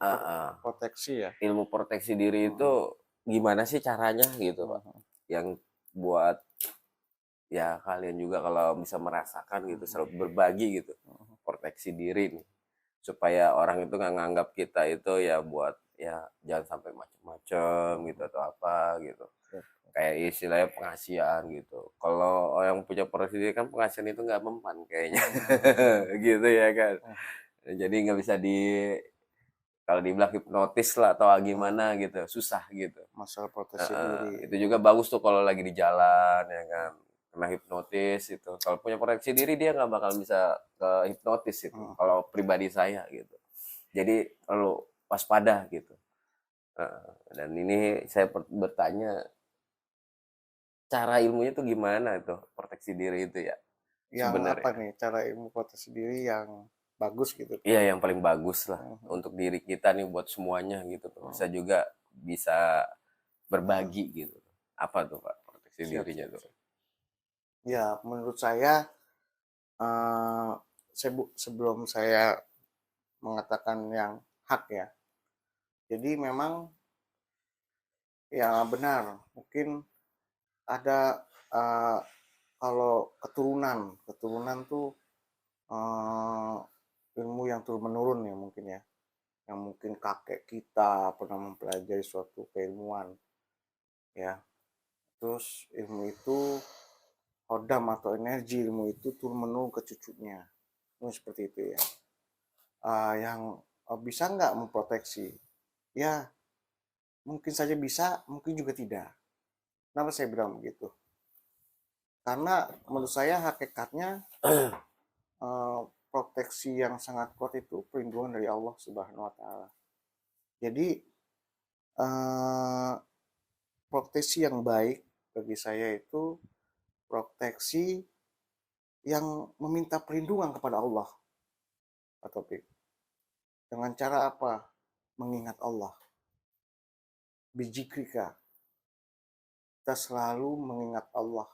proteksi ya. Ilmu proteksi diri itu gimana sih caranya gitu Pak? Yang buat ya kalian juga kalau bisa merasakan gitu, selalu berbagi gitu. Proteksi diri nih. Supaya orang itu nggak nganggap kita itu ya buat ya jangan sampai macem-macem gitu atau apa gitu. Kayak istilahnya pengasihan gitu. Kalau yang punya proteksi diri kan pengasihan itu nggak mempan kayaknya. Gitu ya kan. Jadi nggak bisa kalau dibilang hipnotis lah atau gimana gitu, susah gitu. Masalah proteksi diri. Itu juga bagus tuh kalau lagi di jalan ya kan, kena hipnotis itu. Kalau punya proteksi diri dia nggak bakal bisa ke hipnotis itu. Kalau pribadi saya gitu. Jadi perlu waspada gitu. Dan ini saya bertanya, cara ilmunya tuh gimana tuh proteksi diri itu ya? Yang sebenarnya. apa nih cara ilmu proteksi diri yang bagus gitu? Iya yang paling bagus lah untuk diri kita nih buat semuanya gitu. Bisa juga bisa berbagi gitu. Apa tuh Pak proteksi dirinya tuh? Ya menurut saya sebelum saya mengatakan yang hak ya. Jadi memang ya benar mungkin ada kalau keturunan tuh ilmu yang turun menurun ya mungkin ya, yang mungkin kakek kita pernah mempelajari suatu keilmuan ya, terus ilmu itu hodam atau energi ilmu itu turun menurun ke cucunya, seperti itu ya. Yang bisa nggak memproteksi ya, mungkin saja bisa, mungkin juga tidak. Kenapa saya bilang begitu? Karena menurut saya hakikatnya proteksi yang sangat kuat itu perlindungan dari Allah Subhanahu wa taala. Jadi proteksi yang baik bagi saya itu proteksi yang meminta perlindungan kepada Allah. Atau dengan cara apa? Mengingat Allah. Bijikrika. Kita selalu mengingat Allah.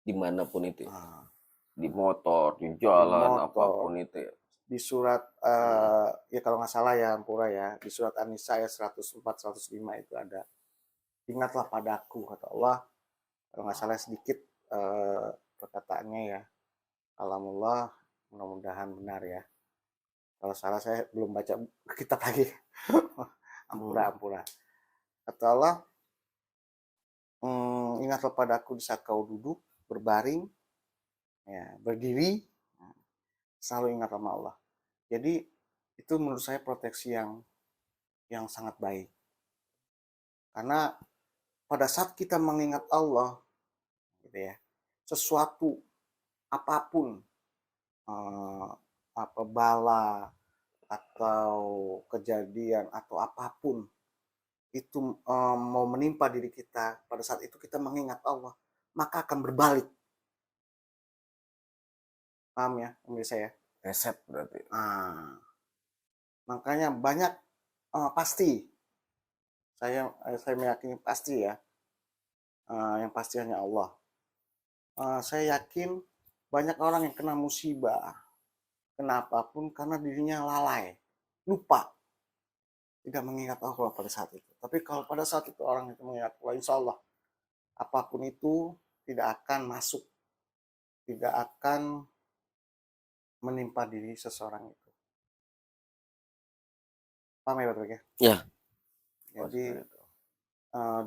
Dimanapun itu ya. Di motor, di jalan, apapun itu ya. Di surat ya kalau nggak salah ya Ampura ya, di surat An-Nisa ayat 104-105 itu ada, ingatlah padaku kata Allah. Kalau nggak salah sedikit perkataannya ya, kalamullah Mudah-mudahan benar ya. Kalau salah saya belum baca kitab lagi. Ampura. Kata Allah, ingatlah padaku di saat kau duduk, berbaring, ya, berdiri, selalu ingat sama Allah. Jadi itu menurut saya proteksi yang sangat baik. Karena pada saat kita mengingat Allah, gitu ya, sesuatu apapun, apa bala atau kejadian atau apapun itu mau menimpa diri kita, pada saat itu kita mengingat Allah, maka akan berbalik. Paham ya, pemirsa ya? Reset berarti. Makanya banyak pasti saya meyakini pasti ya, yang pasti hanya Allah. Saya yakin banyak orang yang kena musibah, kena apapun karena dirinya lalai, lupa, tidak mengingat Allah pada saat itu. Tapi kalau pada saat itu orang itu mengingat Allah, insya Allah apapun itu tidak akan masuk, tidak akan menimpa diri seseorang itu. Paham ya Pak ya? Ya. Jadi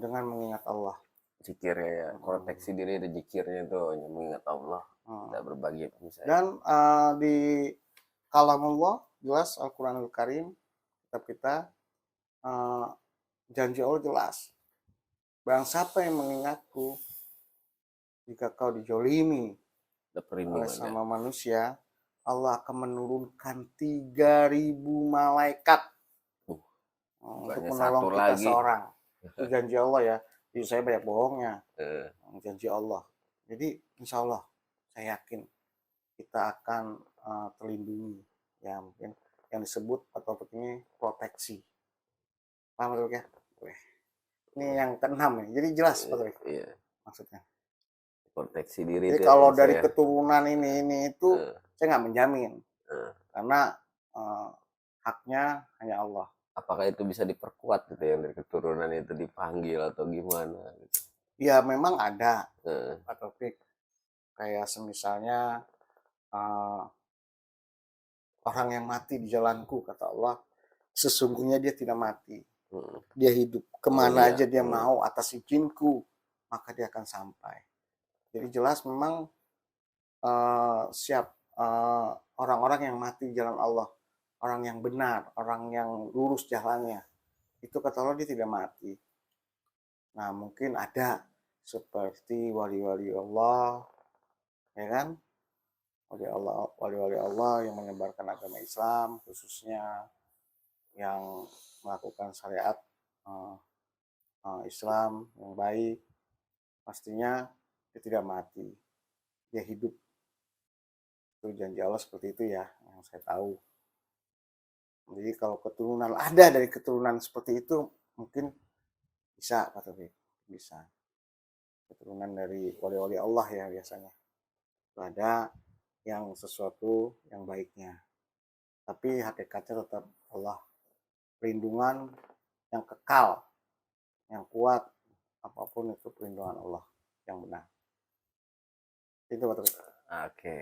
dengan mengingat Allah. Zikirnya ya, proteksi diri itu zikirnya tuh mengingat Allah, tidak berbagi misalnya. Dan di kalamullah jelas Al-Quranul Karim, kitab kita, janji Allah jelas. Barang siapa yang mengingatku, jika kau dijolimi oleh sama manusia, Allah akan menurunkan 3.000 malaikat untuk menolong kita seorang. Itu janji Allah ya. Jadi saya banyak bohongnya. Janji Allah. Jadi insya Allah saya yakin kita akan terlindungi. Ya mungkin yang disebut atau ini proteksi. Paham ya? Ini yang keenam ya. Jadi jelas Pak Iya. Maksudnya. Proteksi diri. Jadi kalau dari keturunan ini itu saya nggak menjamin. Karena haknya hanya Allah. Apakah itu bisa diperkuat gitu yang dari keturunan itu dipanggil atau gimana gitu? Ya memang ada Pak Taufik, kayak semisalnya orang yang mati di jalanku, kata Allah, sesungguhnya dia tidak mati, dia hidup, kemana aja dia mau atas izinku, maka dia akan sampai. Jadi jelas memang orang-orang yang mati di jalan Allah, orang yang benar, orang yang lurus jalannya, itu kata Allah dia tidak mati. Nah mungkin ada seperti wali-wali Allah, ya kan, wali-wali Allah yang menyebarkan agama Islam, khususnya yang melakukan syariat Islam yang baik, pastinya dia tidak mati, dia hidup. Itu janji Allah seperti itu ya, yang saya tahu. Jadi kalau keturunan ada dari keturunan seperti itu, mungkin bisa Pak Taufik, bisa. Keturunan dari wali-wali Allah ya biasanya. Itu ada yang sesuatu yang baiknya. Tapi hakikatnya tetap Allah. Perlindungan yang kekal, yang kuat, apapun itu perlindungan Allah yang benar. Itu Pak Taufik. Oke.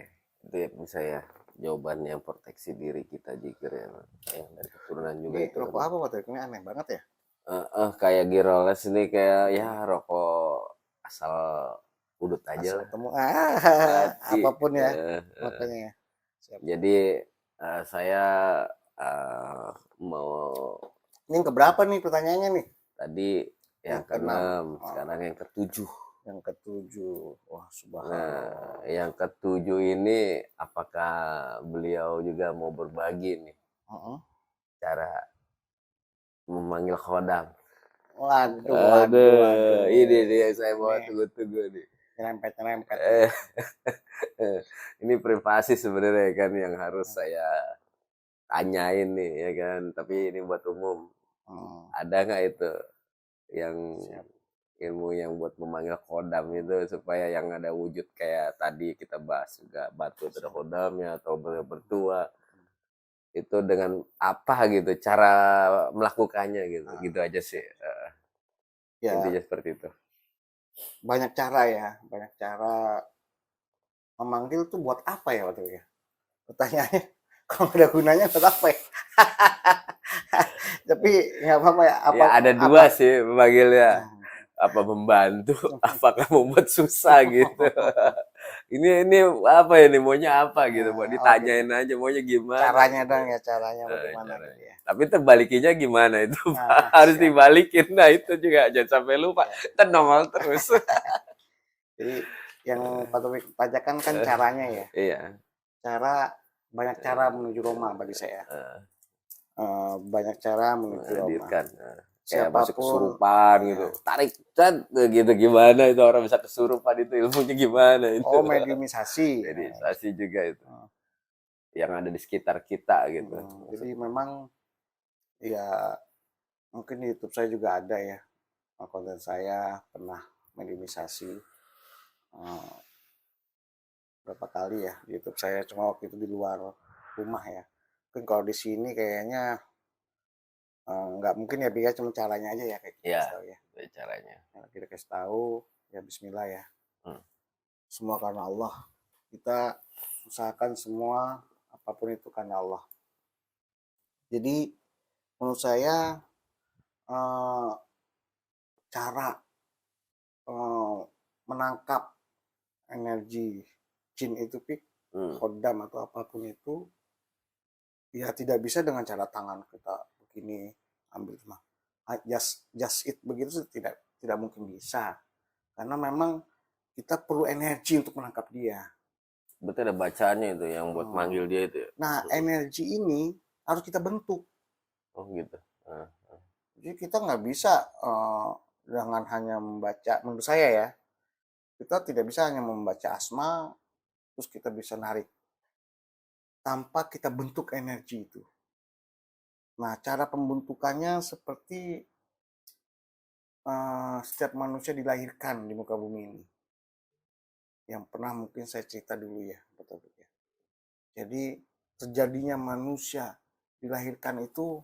Itu ya bisa ya. Jawabannya proteksi diri kita jikir ya. Yang dari keturunan juga ini itu. Rokok apa Pak Taufik? Ini aneh banget ya. Kayak Giroles ini kayak ya rokok asal udut aja asal lah. Temu apapun ya makanya. Jadi saya mau ini keberapa nih pertanyaannya nih? Tadi yang ke-6, sekarang yang ke-7. Yang ke-7. Wah, subhanallah. Nah, yang ke-7 ini apakah beliau juga mau berbagi nih? Cara memanggil khodam. Waduh. Ini dia saya mau tunggu-tunggu nih. Nyerempet. Ini privasi sebenarnya kan yang harus saya tanyain nih ya kan. Tapi ini buat umum. Ada nggak itu yang ilmu yang buat memanggil khodam itu supaya yang ada wujud kayak tadi kita bahas juga batu itu ada khodamnya atau bertua itu dengan apa gitu cara melakukannya gitu aja sih ya, intinya seperti itu. Banyak cara ya, banyak cara memanggil tuh buat apa ya waktu ya? Pertanyaannya kalau nggak ada gunanya buat apa ya? Tapi nggak apa-apa ya, Ya ada apa? dua sih memanggilnya. Nah. Apa membantu, apakah membuat susah gitu. Ini apa ya nih, maunya apa gitu, mau Oh gitu. ditanyain aja maunya gimana Caranya gitu. dong ya, caranya bagaimana gitu Caranya. ya. Tapi terbalikinya gimana itu Pak? Nah, Harus siap. dibalikin. Nah itu juga jangan sampai lupa. Ya. Kita nongol terus. Jadi yang Pak Taufik tanyakan kan caranya ya. Iya. Cara banyak cara menuju Roma bagi saya. Banyak cara menuju Roma. Menghadirkan. Kayak masuk Siapapun kesurupan gitu. ya. Tarik cat gitu, gimana itu orang bisa kesurupan, itu ilmunya gimana itu. Oh, mediumisasi. Meditasi juga itu. Yang ada di sekitar kita gitu. Jadi memang ya mungkin di YouTube saya juga ada ya, konten saya pernah mediumisasi berapa kali ya di YouTube saya, cuma waktu itu di luar rumah ya. Mungkin kalau di sini kayaknya nggak mungkin ya, Bika, cuma caranya aja ya kayak kita Iya, kasih tahu ya. caranya. Kita kasih tahu ya, Bismillah ya. Hmm. Semua karena Allah. Kita usahakan semua apapun itu karena Allah. Jadi menurut saya cara menangkap energi jin itu, Pik, kodam atau apapun itu, ya tidak bisa dengan cara tangan kita begini ambil mah just it begitu, tidak mungkin bisa, karena memang kita perlu energi untuk menangkap dia. Betul, ada bacaannya itu yang buat manggil dia itu ya? Nah, energi ini harus kita bentuk. Oh gitu. Jadi kita nggak bisa dengan hanya membaca, menurut saya ya, kita tidak bisa hanya membaca asma terus kita bisa narik tanpa kita bentuk energi itu. Nah, cara pembentukannya seperti setiap manusia dilahirkan di muka bumi ini. Yang pernah mungkin saya cerita dulu ya, betul ya. Jadi terjadinya manusia dilahirkan itu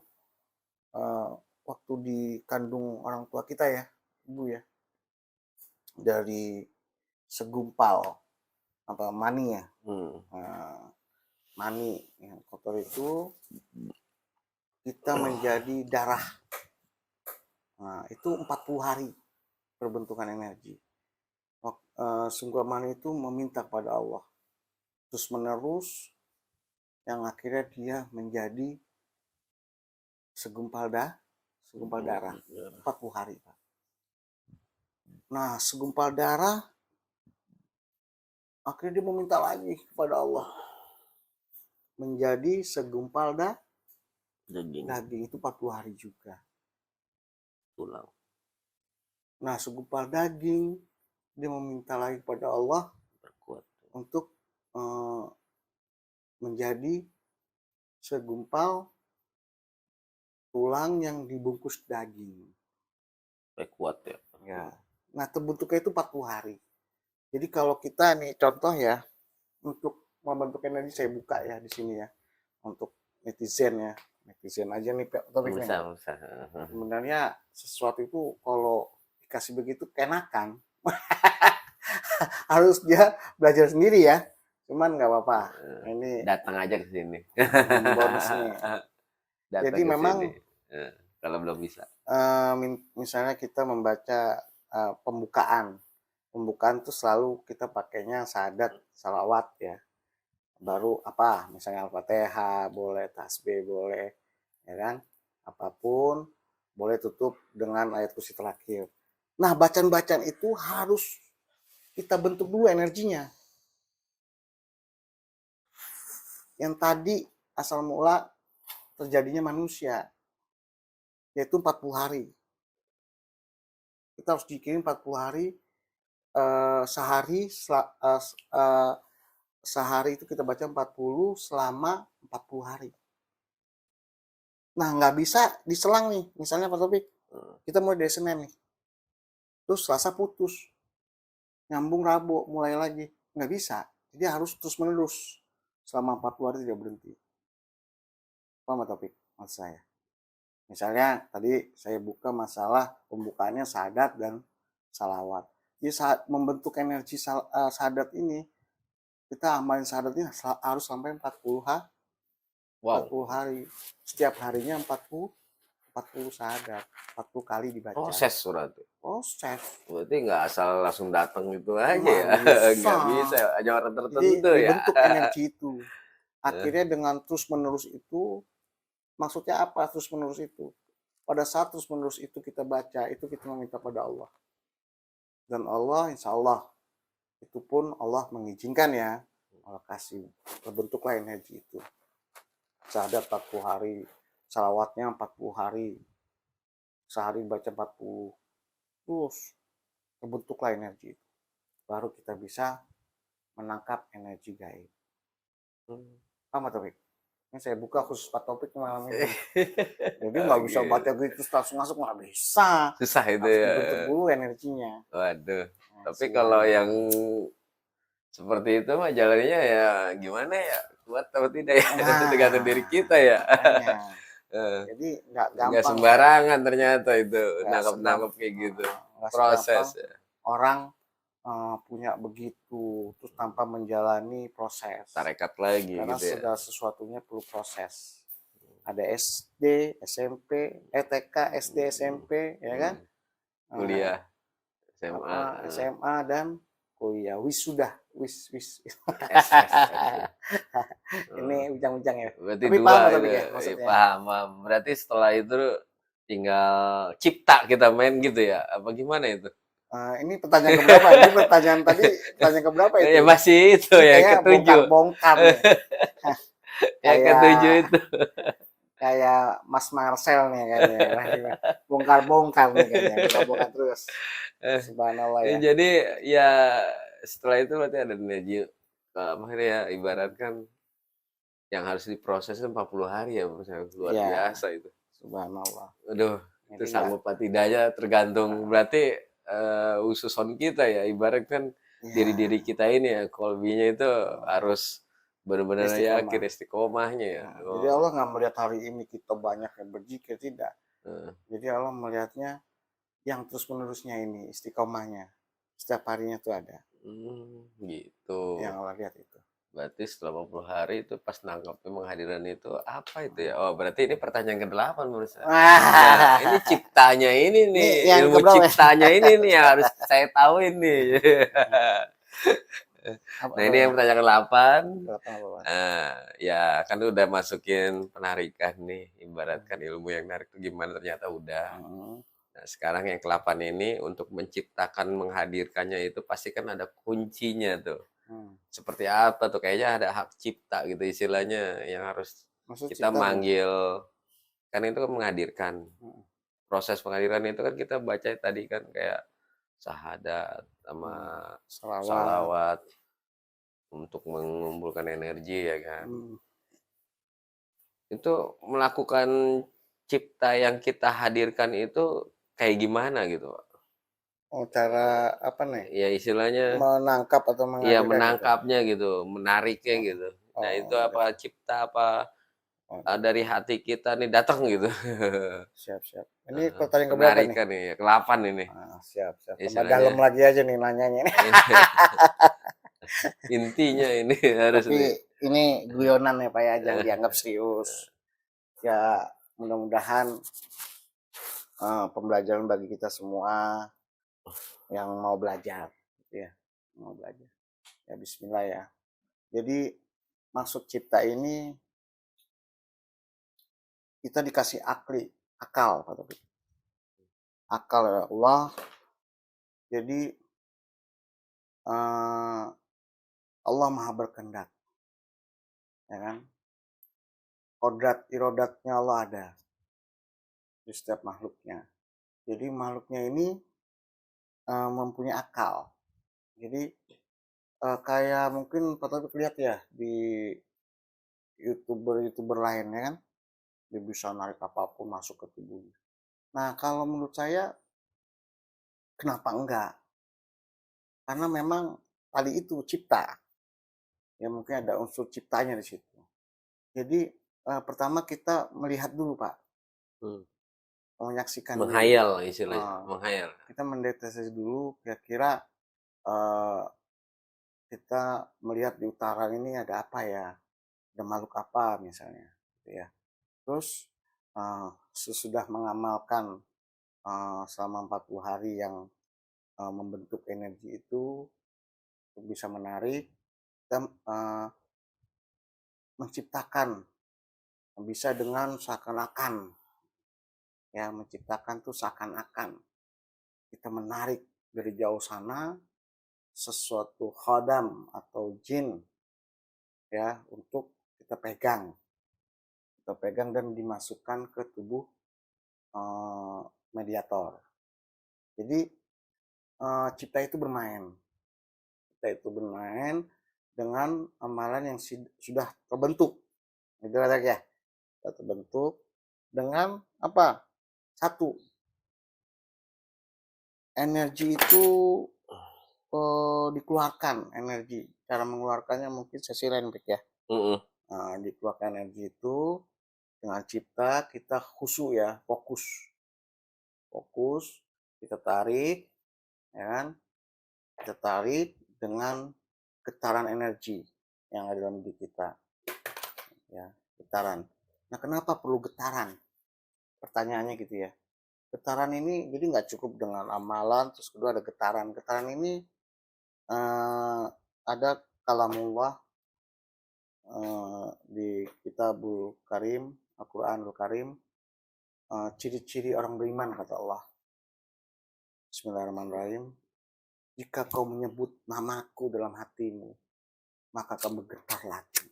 waktu dikandung orang tua kita ya, ibu ya, dari segumpal apa mani ya, mani yang kotor itu kita menjadi darah. Nah, itu 40 hari perbentukan energi. Sungguh mani itu meminta kepada Allah terus menerus, yang akhirnya dia menjadi segumpal darah 40 hari, Pak. Nah, segumpal darah akhirnya dia meminta lagi kepada Allah menjadi segumpal daging itu 40 hari juga. Tulang. Nah, segumpal daging dia meminta lagi kepada Allah Berkuat untuk menjadi segumpal tulang yang dibungkus daging. kuat ya. Ya. Nah, terbentuknya itu 40 hari. Jadi kalau kita nih contoh ya, untuk membentuk energi, saya buka ya di sini ya, untuk netizen ya, netizen aja nih topiknya. Bisa. Sebenarnya sesuatu itu kalau dikasih begitu kenakan, harus dia belajar sendiri ya. Cuman nggak apa-apa. Ini datang aja ke sini. Bonus nih. Jadi memang kalau belum bisa. Misalnya kita membaca pembukaan tuh selalu kita pakainya syahadat, salawat ya. Baru apa? Misalnya Al-Fatihah, boleh tasbih, boleh, ya kan? Apapun boleh tutup dengan ayat kursi terakhir. Nah, bacaan-bacaan itu harus kita bentuk dulu energinya. Yang tadi asal mula terjadinya manusia, yaitu 40 hari. Kita harus dikirim 40 hari, sehari itu kita baca 40 selama 40 hari. Nah, nggak bisa diselang nih. Misalnya Pak Topik, kita mulai dari Senin nih. Terus Selasa putus. Nyambung Rabu, mulai lagi. Nggak bisa. Jadi harus terus menerus. Selama 40 hari tidak berhenti. Paham Pak Topik maksud saya? Misalnya tadi saya buka masalah pembukaannya syahadat dan salawat. Jadi saat membentuk energi syahadat ini, kita amalin syahadat ini harus sampai 40 Wow, hari. Setiap harinya 40 syahadat, 40 kali dibaca. proses surat. Proses. Berarti nggak asal langsung datang gitu aja Nggak ya. bisa. Nggak bisa, ada orang Jadi tertentu ya. dibentuk energi itu. Akhirnya dengan terus-menerus itu, maksudnya apa terus-menerus itu? Pada saat terus-menerus itu kita baca, itu kita meminta pada Allah. Dan Allah, insya Allah, itu pun Allah mengizinkan ya. Allah kasih, terbentuklah energi itu. Syahadat 40 hari, salawatnya 40 hari, sehari baca 40, terus terbentuklah energi itu. Baru kita bisa menangkap energi gaib. Paham Topik? Ini saya buka khusus Pak Topik malam ini. Jadi nggak bisa baca gitu langsung masuk, nggak bisa. Susah itu Harus ya. dibentuk dulu energinya. Waduh. Nah, Tapi kalau yang seperti itu mah jalannya ya gimana ya? Kuat atau tidak ya? Itu tergantung diri kita ya. Makanya. Eh, Jadi nggak Nggak gampang. sembarangan ternyata itu Nggak nangkep-nangkep kayak gitu. nggak Proses segampang ya. orang punya begitu terus tanpa menjalani proses. Tarekat lagi Karena gitu ya. segala sesuatunya perlu proses. Ada SD, SMP, TK, SD, SMP, ya kan? Kuliah, SMA, Apa SMA dan kuliah, wisuda, wis. Ini ujang-ujang ya. Berarti Tapi dua paham itu. tapi ya Ya, maksudnya. paham, paham. Berarti setelah itu tinggal cipta kita main gitu ya? Apa gimana itu? Ini pertanyaan keberapa? Ini pertanyaan tadi pertanyaan keberapa itu? Ya masih itu Ini ya kayaknya ketujuh. bongkar-bongkar nih. Yang ketujuh itu. Kayak Mas Marcel nih kayaknya. Bongkar-bongkar nih kayaknya. Bongkar-bongkar terus. Subhanallah ya. Jadi ya setelah itu berarti ada energi akhirnya ya ibaratkan yang harus diproses 40 hari ya luar Ya, biasa itu. subhanallah. Aduh, itu Jadi sanggup apa tidaknya tergantung berarti ususon kita ya ibaratkan diri-diri kita ini ya kolbinya itu harus benar-benar yakin istiqomah. istiqomahnya ya. Jadi Allah nggak melihat hari ini kita banyak yang berzikir, tidak. Jadi Allah melihatnya yang terus-menerusnya ini istiqomahnya. Setiap harinya tuh ada. Gitu. Yang Allah lihat itu. Berarti setelah 40 hari itu pas nangkap penghadiran itu apa itu ya? Oh, berarti ini pertanyaan ke-8 menurut saya. Nah, ini ciptanya ini nih, yang ilmu keberapa? ciptanya ini nih yang harus saya tahu ini. Nah, ini yang pertanyaan ke-8. Ya kan udah masukin penarikan nih, ibaratkan ilmu yang narik itu gimana ternyata udah. Nah, sekarang yang ke-8 ini untuk menciptakan menghadirkannya itu pasti kan ada kuncinya tuh. Seperti apa tuh? Kayaknya ada hak cipta gitu istilahnya yang harus kita manggil. Kan itu kan menghadirkan. Proses penghadiran itu kan kita baca tadi kan kayak syahadat sama salawat untuk mengumpulkan energi ya kan. Itu melakukan cipta yang kita hadirkan itu kayak gimana gitu? Oh, cara apa nih? Ya istilahnya menangkap atau menghadirkan. Iya menangkapnya gitu, menariknya gitu. Nah itu apa cipta apa dari hati kita nih datang gitu. Siap. Ini pertanyaan keberapa nih? Penarikan nih, ke-8 ini. Siap. Tambah dalam lagi aja nih nanyanya. Intinya ini harus. Tapi ini guyonan ya Pak ya, jangan dianggap serius. Ya mudah-mudahan pembelajaran bagi kita semua yang mau belajar, ya mau belajar. Ya Bismillah ya. Jadi maksud cipta ini kita dikasih akal, Pak Taufik. Akal ya Allah. Jadi Allah maha berkehendak, ya kan? Kodrat irodatnya Allah ada di setiap makhluknya. Jadi makhluknya ini mempunyai akal. Jadi kayak mungkin Pak Taufik lihat ya di youtuber lain ya kan, dia bisa narik apapun masuk ke tubuhnya. Nah kalau menurut saya kenapa enggak? Karena memang tadi itu cipta, ya mungkin ada unsur ciptanya di situ. Jadi pertama kita melihat dulu Pak, menyaksikan menghayal dulu. Istilahnya, menghayal. Kita mendeteksi dulu kira-kira kita melihat di utara ini ada apa ya, ada makhluk apa misalnya, gitu ya. Terus sesudah mengamalkan selama 40 hari yang membentuk energi itu bisa menarik, kita menciptakan, bisa dengan seakan-akan, ya menciptakan tuh seakan-akan kita menarik dari jauh sana sesuatu khodam atau jin, ya, untuk kita pegang dan dimasukkan ke tubuh mediator. Jadi cipta itu bermain dengan amalan yang sudah terbentuk, gitu ya, sudah terbentuk dengan apa? Satu, energi itu dikeluarkan energi. Cara mengeluarkannya mungkin sesi lain, ya. Dikeluarkan energi itu dengan cipta kita khusyuk, ya, fokus, kita tarik, ya kan? Kita tarik dengan getaran energi yang ada dalam diri kita, ya, getaran. Nah, kenapa perlu getaran? Pertanyaannya gitu ya. Getaran ini jadi nggak cukup dengan amalan, terus kedua ada getaran. Getaran ini ada kalamullah di Kitabul Karim, Al-Quranul Karim, ciri-ciri orang beriman, kata Allah. Bismillahirrahmanirrahim. Jika kau menyebut namaku dalam hatimu, maka kau bergetar lagi.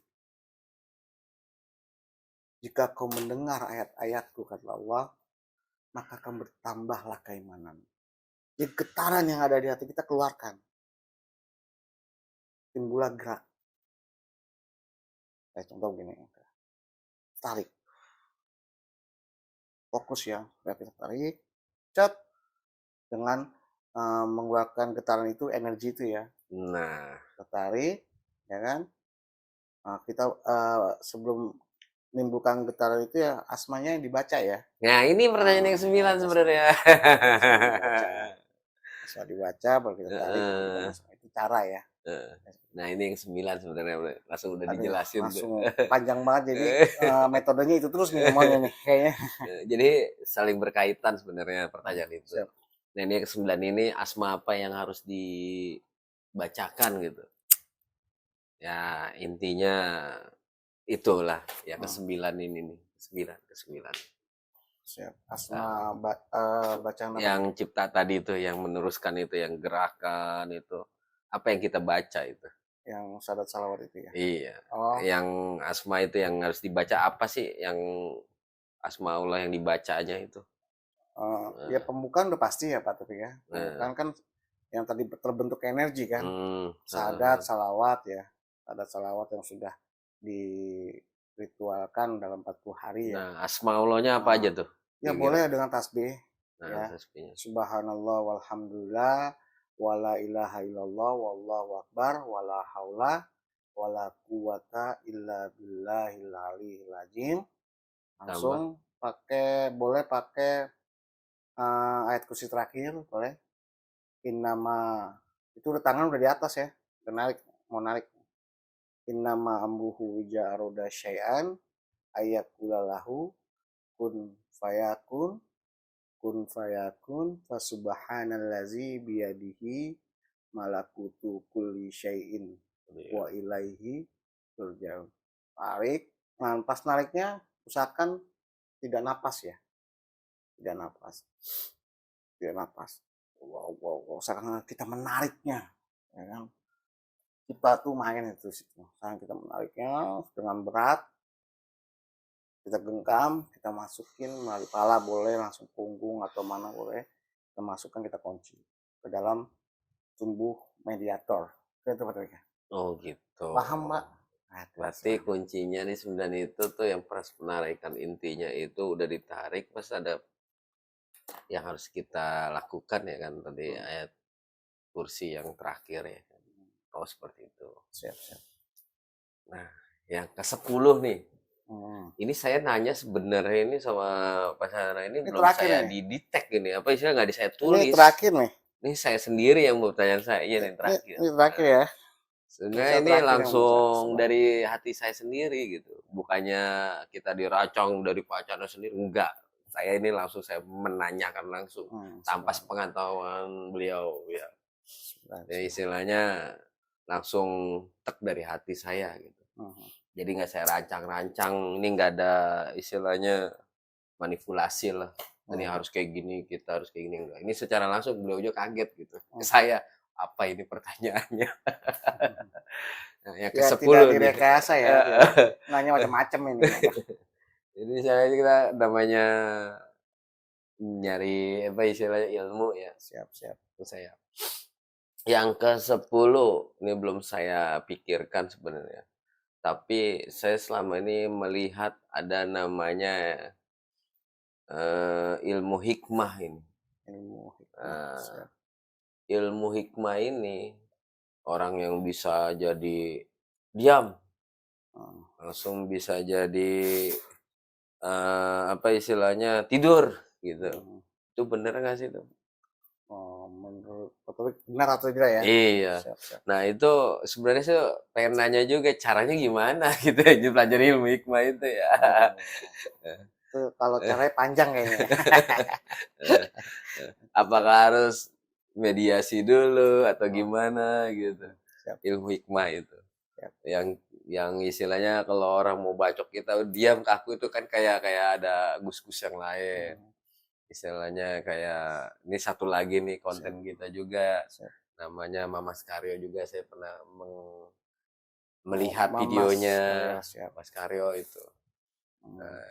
Jika kau mendengar ayat-ayatku, kata Allah, maka akan bertambahlah keimanan. Jadi getaran yang ada di hati kita keluarkan. Timbullah gerak. Kayak contoh gini, tarik. Fokus ya, kita tarik, cat, dengan mengeluarkan getaran itu, energi itu ya. Nah, Kita tarik, ya kan. Kita sebelum menimbulkan getaran itu ya asmanya yang dibaca ya. nah ini pertanyaan yang 9 sebenarnya. Asma dibaca, baru kita tarik, itu cara ya. Nah ini yang 9 sebenarnya, langsung udah dijelasin. Langsung panjang banget, jadi metodenya itu terus nih ngomongnya nih kayaknya. Jadi saling berkaitan sebenarnya pertanyaan itu. Siap. Nah ini yang ke-9 ini asma apa yang harus dibacakan gitu. Ya intinya itulah ya ke-9 ini nih. Ke-9. Siap. Asma bacaan apa? Yang cipta tadi itu, yang meneruskan itu, yang gerakan itu. Apa yang kita baca itu? Yang syahadat salawat itu ya? Iya. Oh. Yang asma itu yang harus dibaca apa sih? Yang asma Allah yang dibacanya itu? Ya pembukaan udah pasti ya Pak Taufik ya. Pembukaan kan yang tadi terbentuk energi kan. Syahadat salawat ya. Syahadat salawat yang sudah diritualkan dalam 40 hari ya. Nah, asma Allahnya apa aja tuh? Ya boleh dengan tasbih. Nah, ya. tasbihnya. Subhanallah walhamdulillah wala ilaha illallah wallahu akbar wala haula wala quwata illa billahil aliyil azim. Langsung boleh pakai ayat kursi terakhir, boleh. Innama, itu udah tangan udah di atas ya, mau narik. Innama amruhu ija aroda syai'an ayakulalahu kun fayakun fasubhanallazi biyadihi malakutu kulli syai'in wa ilaihi turja'un. Tarik, nah pas nariknya usahakan tidak napas ya, tidak napas. Usahakan kita menariknya, ya kan. Kita tuh main itu situ. Usahakan kita menariknya dengan berat. Kita genggam, kita masukin melalui kepala boleh, langsung punggung atau mana boleh. Kita masukkan, kita kunci ke dalam tubuh mediator. Itu Pak. Oh gitu. Paham Pak? Nah, berarti kuncinya nih 9 itu tuh yang pas penarikan intinya itu udah ditarik, pas ada yang harus kita lakukan ya kan tadi ayat kursi yang terakhir ya. Oh seperti itu. Siap. Nah, yang ke-10 nih. Ini saya nanya sebenarnya ini sama Pak Sarah ini belum saya di-detect ini. Apa istilah nggak saya tulis. Ini terakhir nih. Ini saya sendiri yang mau pertanyaan saya. Iya nih terakhir. Ini terakhir ya. Sebenarnya Misal ini terakhir yang bisa langsung semua. dari hati saya sendiri gitu. Bukannya kita diracang dari pacarnya sendiri, enggak. Saya ini langsung saya menanyakan langsung tanpa Subhanallah. sepengetahuan beliau ya. Ya Subhanallah. istilahnya langsung tek dari hati saya gitu. Mhm. Jadi nggak saya rancang-rancang, ini nggak ada istilahnya manipulasi lah. Ini Mhm. harus kayak gini, kita harus kayak gini enggak. Ini secara langsung beliau juga kaget gitu. Ke Mhm. saya, apa ini pertanyaannya? Nah, yang Ya tidak ke-10 nih. direkayasa ya, tidak nanya macam-macam ini. Jadi saya kita namanya nyari apa istilahnya ilmu ya, Siap, siap. itu saya. Yang ke-10 ini belum saya pikirkan sebenarnya. Tapi saya selama ini melihat ada namanya ilmu hikmah ini. Ilmu hikmah, Nah, siap. ilmu hikmah ini orang yang bisa jadi diam, Heeh. langsung bisa jadi apa istilahnya tidur gitu. Mhm. Itu bener nggak sih itu? Oh, menurut Pak Taufik benar atau tidak ya? Iya. Siap, siap. Nah itu sebenarnya sih pengen nanya juga caranya gimana gitu ya pelajari ilmu hikmah itu ya. Oh, itu kalau caranya panjang kayaknya. Apakah harus mediasi dulu atau Oh, gimana gitu? siap, Ilmu hikmah itu. siap. Yang istilahnya kalau orang mau bacok kita diam kaku itu kan kayak kayak ada gus-gus yang lain. Mhm. Istilahnya kayak ini satu lagi nih Siap, konten kita juga siap. namanya Mama Karyo juga saya pernah Oh, melihat Mamas, videonya oh ya, siap. Mas Karyo itu. Hmm, Nah,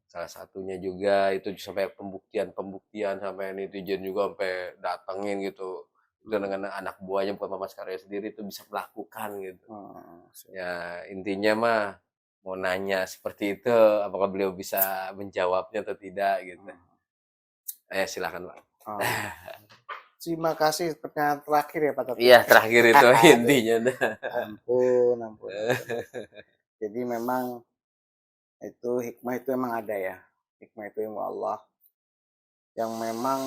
salah satunya juga itu sampai pembuktian sampai netizen juga sampai datengin gitu. Itu hmm, dengan anak buahnya bukan Mama Karyo sendiri itu bisa melakukan gitu. siap. Ya intinya mah mau nanya seperti itu apakah beliau bisa menjawabnya atau tidak gitu. Hmm, Silakan Pak. oh. Terima kasih pertanyaan terakhir ya Pak Taufik. Iya terakhir itu Aduh, intinya dah. ampun, ampun, ampun. Jadi memang itu hikmah itu emang ada ya. Hikmah itu ilmu Allah yang memang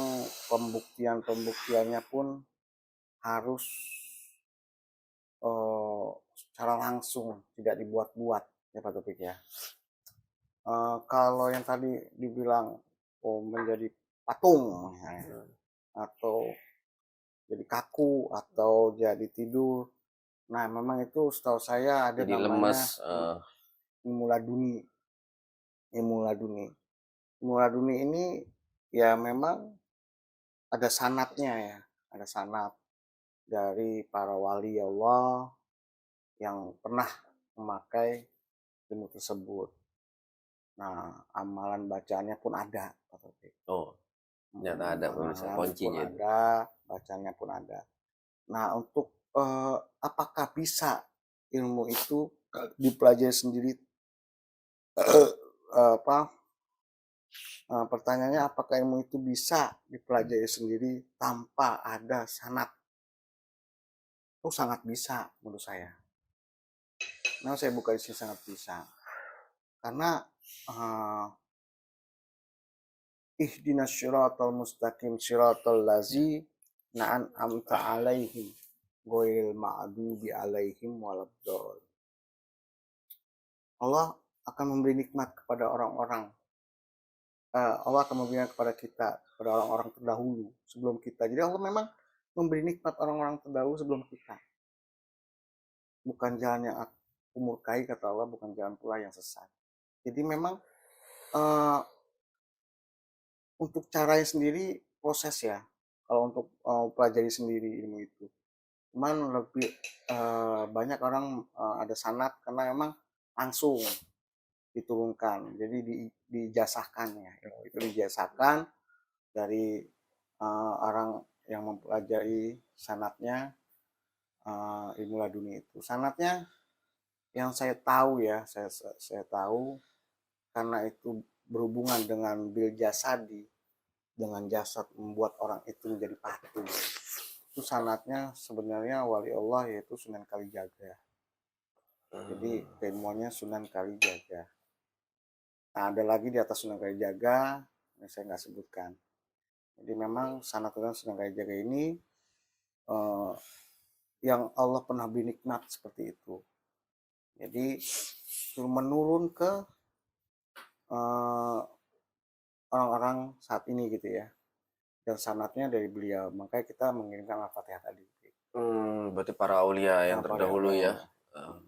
pembuktiannya pun harus secara langsung, tidak dibuat-buat ya Pak Taufik ya. Kalau yang tadi dibilang menjadi patung misalnya, atau jadi kaku atau jadi tidur. Nah, memang itu setahu saya ada Jadi namanya lemes. ilmu laduni. Ilmu laduni. Ilmu laduni ini ya memang ada sanatnya ya. Ada sanat dari para wali Allah yang pernah memakai ilmu tersebut. Nah, amalan bacaannya pun ada. Oh ternyata ada pemirsa Amalan pun kuncinya itu. ada, bacanya pun ada. Nah, untuk apakah bisa ilmu itu dipelajari sendiri? Apa? Pertanyaannya apakah ilmu itu bisa dipelajari sendiri tanpa ada sanat? Oh, sangat bisa menurut saya. Nah, saya buka di sini sangat bisa. Karena ihdinas syiratal mustaqim syiratal lazi na'an amta alaihim ghairil ma'dubi alaihim waladdallin. Allah akan memberi nikmat kepada orang-orang. Allah akan memberikan kepada kita, kepada orang-orang terdahulu sebelum kita. Jadi Allah memang memberi nikmat orang-orang terdahulu sebelum kita. Bukan jalan yang aku murkai kata Allah, bukan jalan pula yang sesat. Jadi memang uh, untuk caranya sendiri proses ya. Kalau untuk pelajari sendiri ilmu itu, cuman lebih banyak orang ada sanat karena memang langsung diturunkan, jadi dijasahkan ya, itu dijasahkan dari orang yang mempelajari sanatnya, ilmu laduni itu. Sanatnya yang saya tahu ya, saya tahu karena itu berhubungan dengan bil jasadi, dengan jasad membuat orang itu menjadi patung. Itu sanatnya sebenarnya wali Allah yaitu Sunan Kalijaga. Jadi keilmuannya Sunan Kalijaga. Nah, ada lagi di atas Sunan Kalijaga yang saya nggak sebutkan. Jadi memang sanat Sunan Kalijaga ini yang Allah pernah beri nikmat seperti itu. Jadi menurun ke eh, orang-orang saat ini gitu ya. Dan sanatnya dari beliau. Makanya kita mengirimkan Al-Fatihah tadi. Berarti para aulia yang Nah, terdahulu ya. Hmm.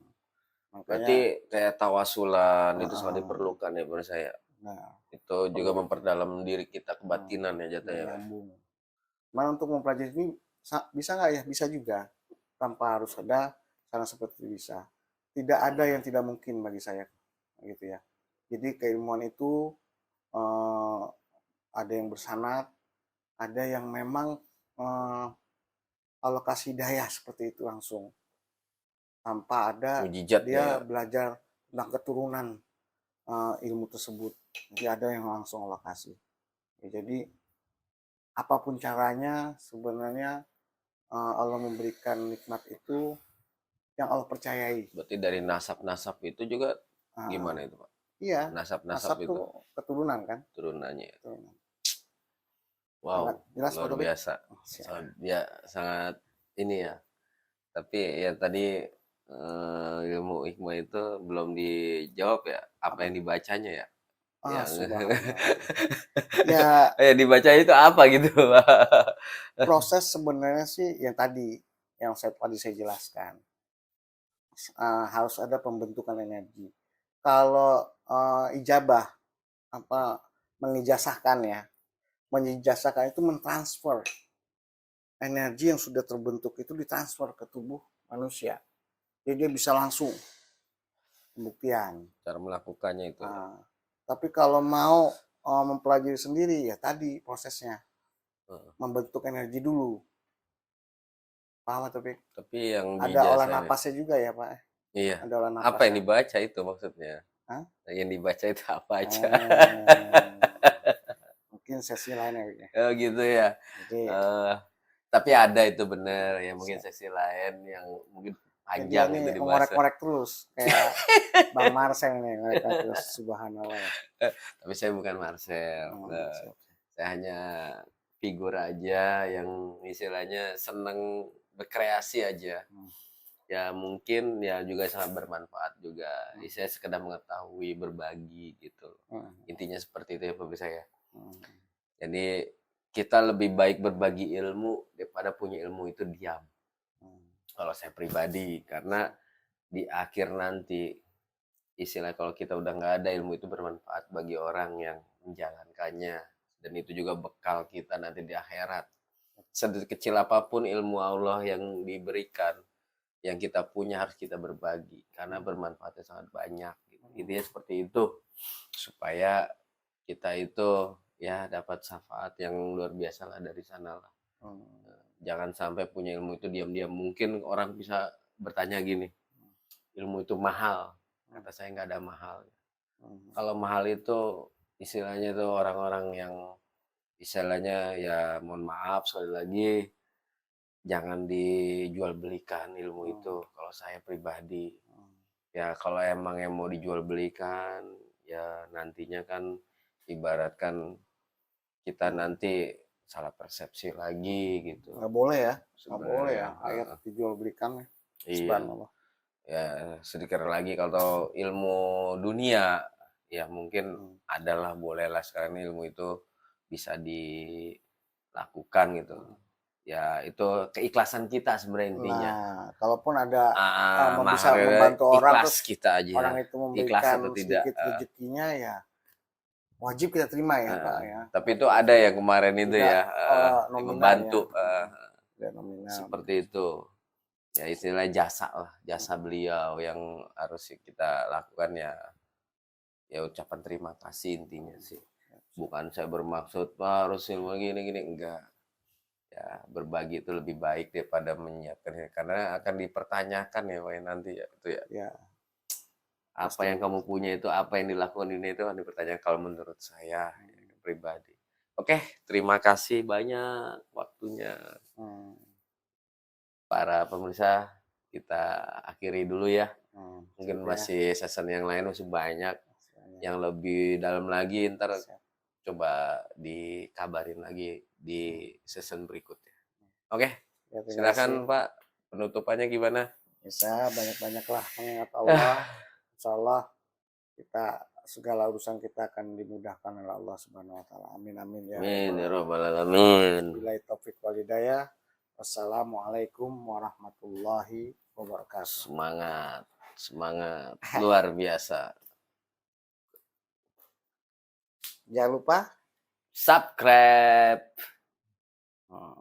Berarti Makanya kayak tawasulan itu sangat uh, diperlukan ya menurut saya. nah, Itu juga perlu memperdalam diri kita kebatinan ya biar jatuhnya, Pak. nyambung. Mana untuk mempelajari ini bisa nggak ya? Bisa juga. Tanpa harus ada cara seperti itu bisa. Tidak ada yang tidak mungkin bagi saya gitu ya. Jadi keilmuan itu ada yang bersanad, ada yang memang alokasi daya seperti itu langsung tanpa ada Mujizatnya ya. dia belajar tentang keturunan ilmu tersebut. Jadi ada yang langsung alokasi. Ya, jadi apapun caranya sebenarnya Allah memberikan nikmat itu yang Allah percayai. Berarti dari nasab-nasab itu juga Uh, gimana itu, Pak? iya, Nasab-nasab nasab itu tuh keturunan kan. turunannya. Keturunan. Sangat Wow, jelas Pak luar Topik. biasa. Sangat ini ya. Tapi ya tadi ilmu hikmah itu belum dijawab ya. Apa yang dibacanya ya? Yang Subhanallah. Ya yang dibaca itu apa gitu, Pak? proses sebenarnya sih yang tadi yang saya jelaskan. Harus ada pembentukan energi. Kalau ijabah apa mengijasahkan ya, mengijasahkan itu mentransfer energi yang sudah terbentuk itu ditransfer ke tubuh manusia. Jadi dia bisa langsung pembuktian. Cara melakukannya itu. Tapi kalau mau mempelajari sendiri ya tadi prosesnya membentuk energi dulu. Paham Tapi yang ada olah dijasa ini. napasnya juga ya Pak. Iya. Ada olah Apa yang napasnya. dibaca itu maksudnya? Hah? Yang dibaca itu apa aja? Mungkin sesi lain ya. Oh gitu ya. Jadi, tapi ada itu bener ya mungkin sesi lain yang mungkin panjang jadi itu ini dibahas. ngorek-ngorek terus kayak Bang Marcel nih ngorek terus subhanallah. Tapi saya bukan Marcel. Saya hanya figur aja yang istilahnya seneng berkreasi aja. Ya mungkin ya juga sangat bermanfaat juga. Saya sekedar mengetahui, berbagi gitu. Intinya seperti itu ya pemirsa ya. Jadi kita lebih baik berbagi ilmu daripada punya ilmu itu diam. Kalau saya pribadi, karena di akhir nanti istilah kalau kita udah nggak ada ilmu itu bermanfaat bagi orang yang menjalankannya, dan itu juga bekal kita nanti di akhirat. Sedikit kecil apapun ilmu Allah yang diberikan, yang kita punya harus kita berbagi karena bermanfaatnya sangat banyak. Intinya seperti itu supaya kita itu ya dapat syafaat yang luar biasa lah dari sana lah. Jangan sampai punya ilmu itu diam-diam. Mungkin orang bisa bertanya gini, ilmu itu mahal. Kata saya nggak ada mahal. Kalau mahal itu istilahnya itu orang-orang yang istilahnya ya mohon maaf sekali lagi jangan dijual belikan ilmu itu. Kalau saya pribadi ya kalau emang yang mau dijual belikan ya nantinya kan ibaratkan kita nanti salah persepsi lagi gitu. Nggak boleh ya, nggak boleh ya ayat dijual belikan. Iya. Ya sedikit lagi kalau ilmu dunia ya mungkin adalah bolehlah sekarang ilmu itu bisa dilakukan gitu. Ya itu keikhlasan kita sebenarnya intinya. Nah, kalaupun ada bisa mahal membantu orang ikhlas kita aja. orang itu memberikan sedikit rezekinya ya wajib kita terima ya Pak ya. Tapi itu ada yang kemarin itu ya membantu seperti itu. Ya istilah jasa lah, jasa beliau yang harus kita lakukan ya ucapan terima kasih intinya sih. Bukan saya bermaksud harus ilmu gini enggak. Ya berbagi itu lebih baik daripada menyiapkan karena akan dipertanyakan ya Pak nanti ya itu ya. Apa yang kamu punya itu apa yang dilakukan ini itu akan dipertanyakan kalau menurut saya pribadi. Oke, terima kasih banyak waktunya. Para pemirsa kita akhiri dulu ya. Mungkin masih season yang lain masih banyak yang lebih dalam lagi ntar coba dikabarin lagi di season berikutnya. Oke, silakan Pak. Penutupannya gimana? Bisa banyak-banyaklah mengingat Allah. Insya Allah kita segala urusan kita akan dimudahkan oleh Allah Subhanahu wa taala. Amin amin ya Amin ya rabbal rabbal alamin. alamin. Billahi taufik wal hidayah. Wassalamualaikum warahmatullahi wabarakatuh. Semangat, semangat luar biasa. Jangan lupa Subscribe. oh,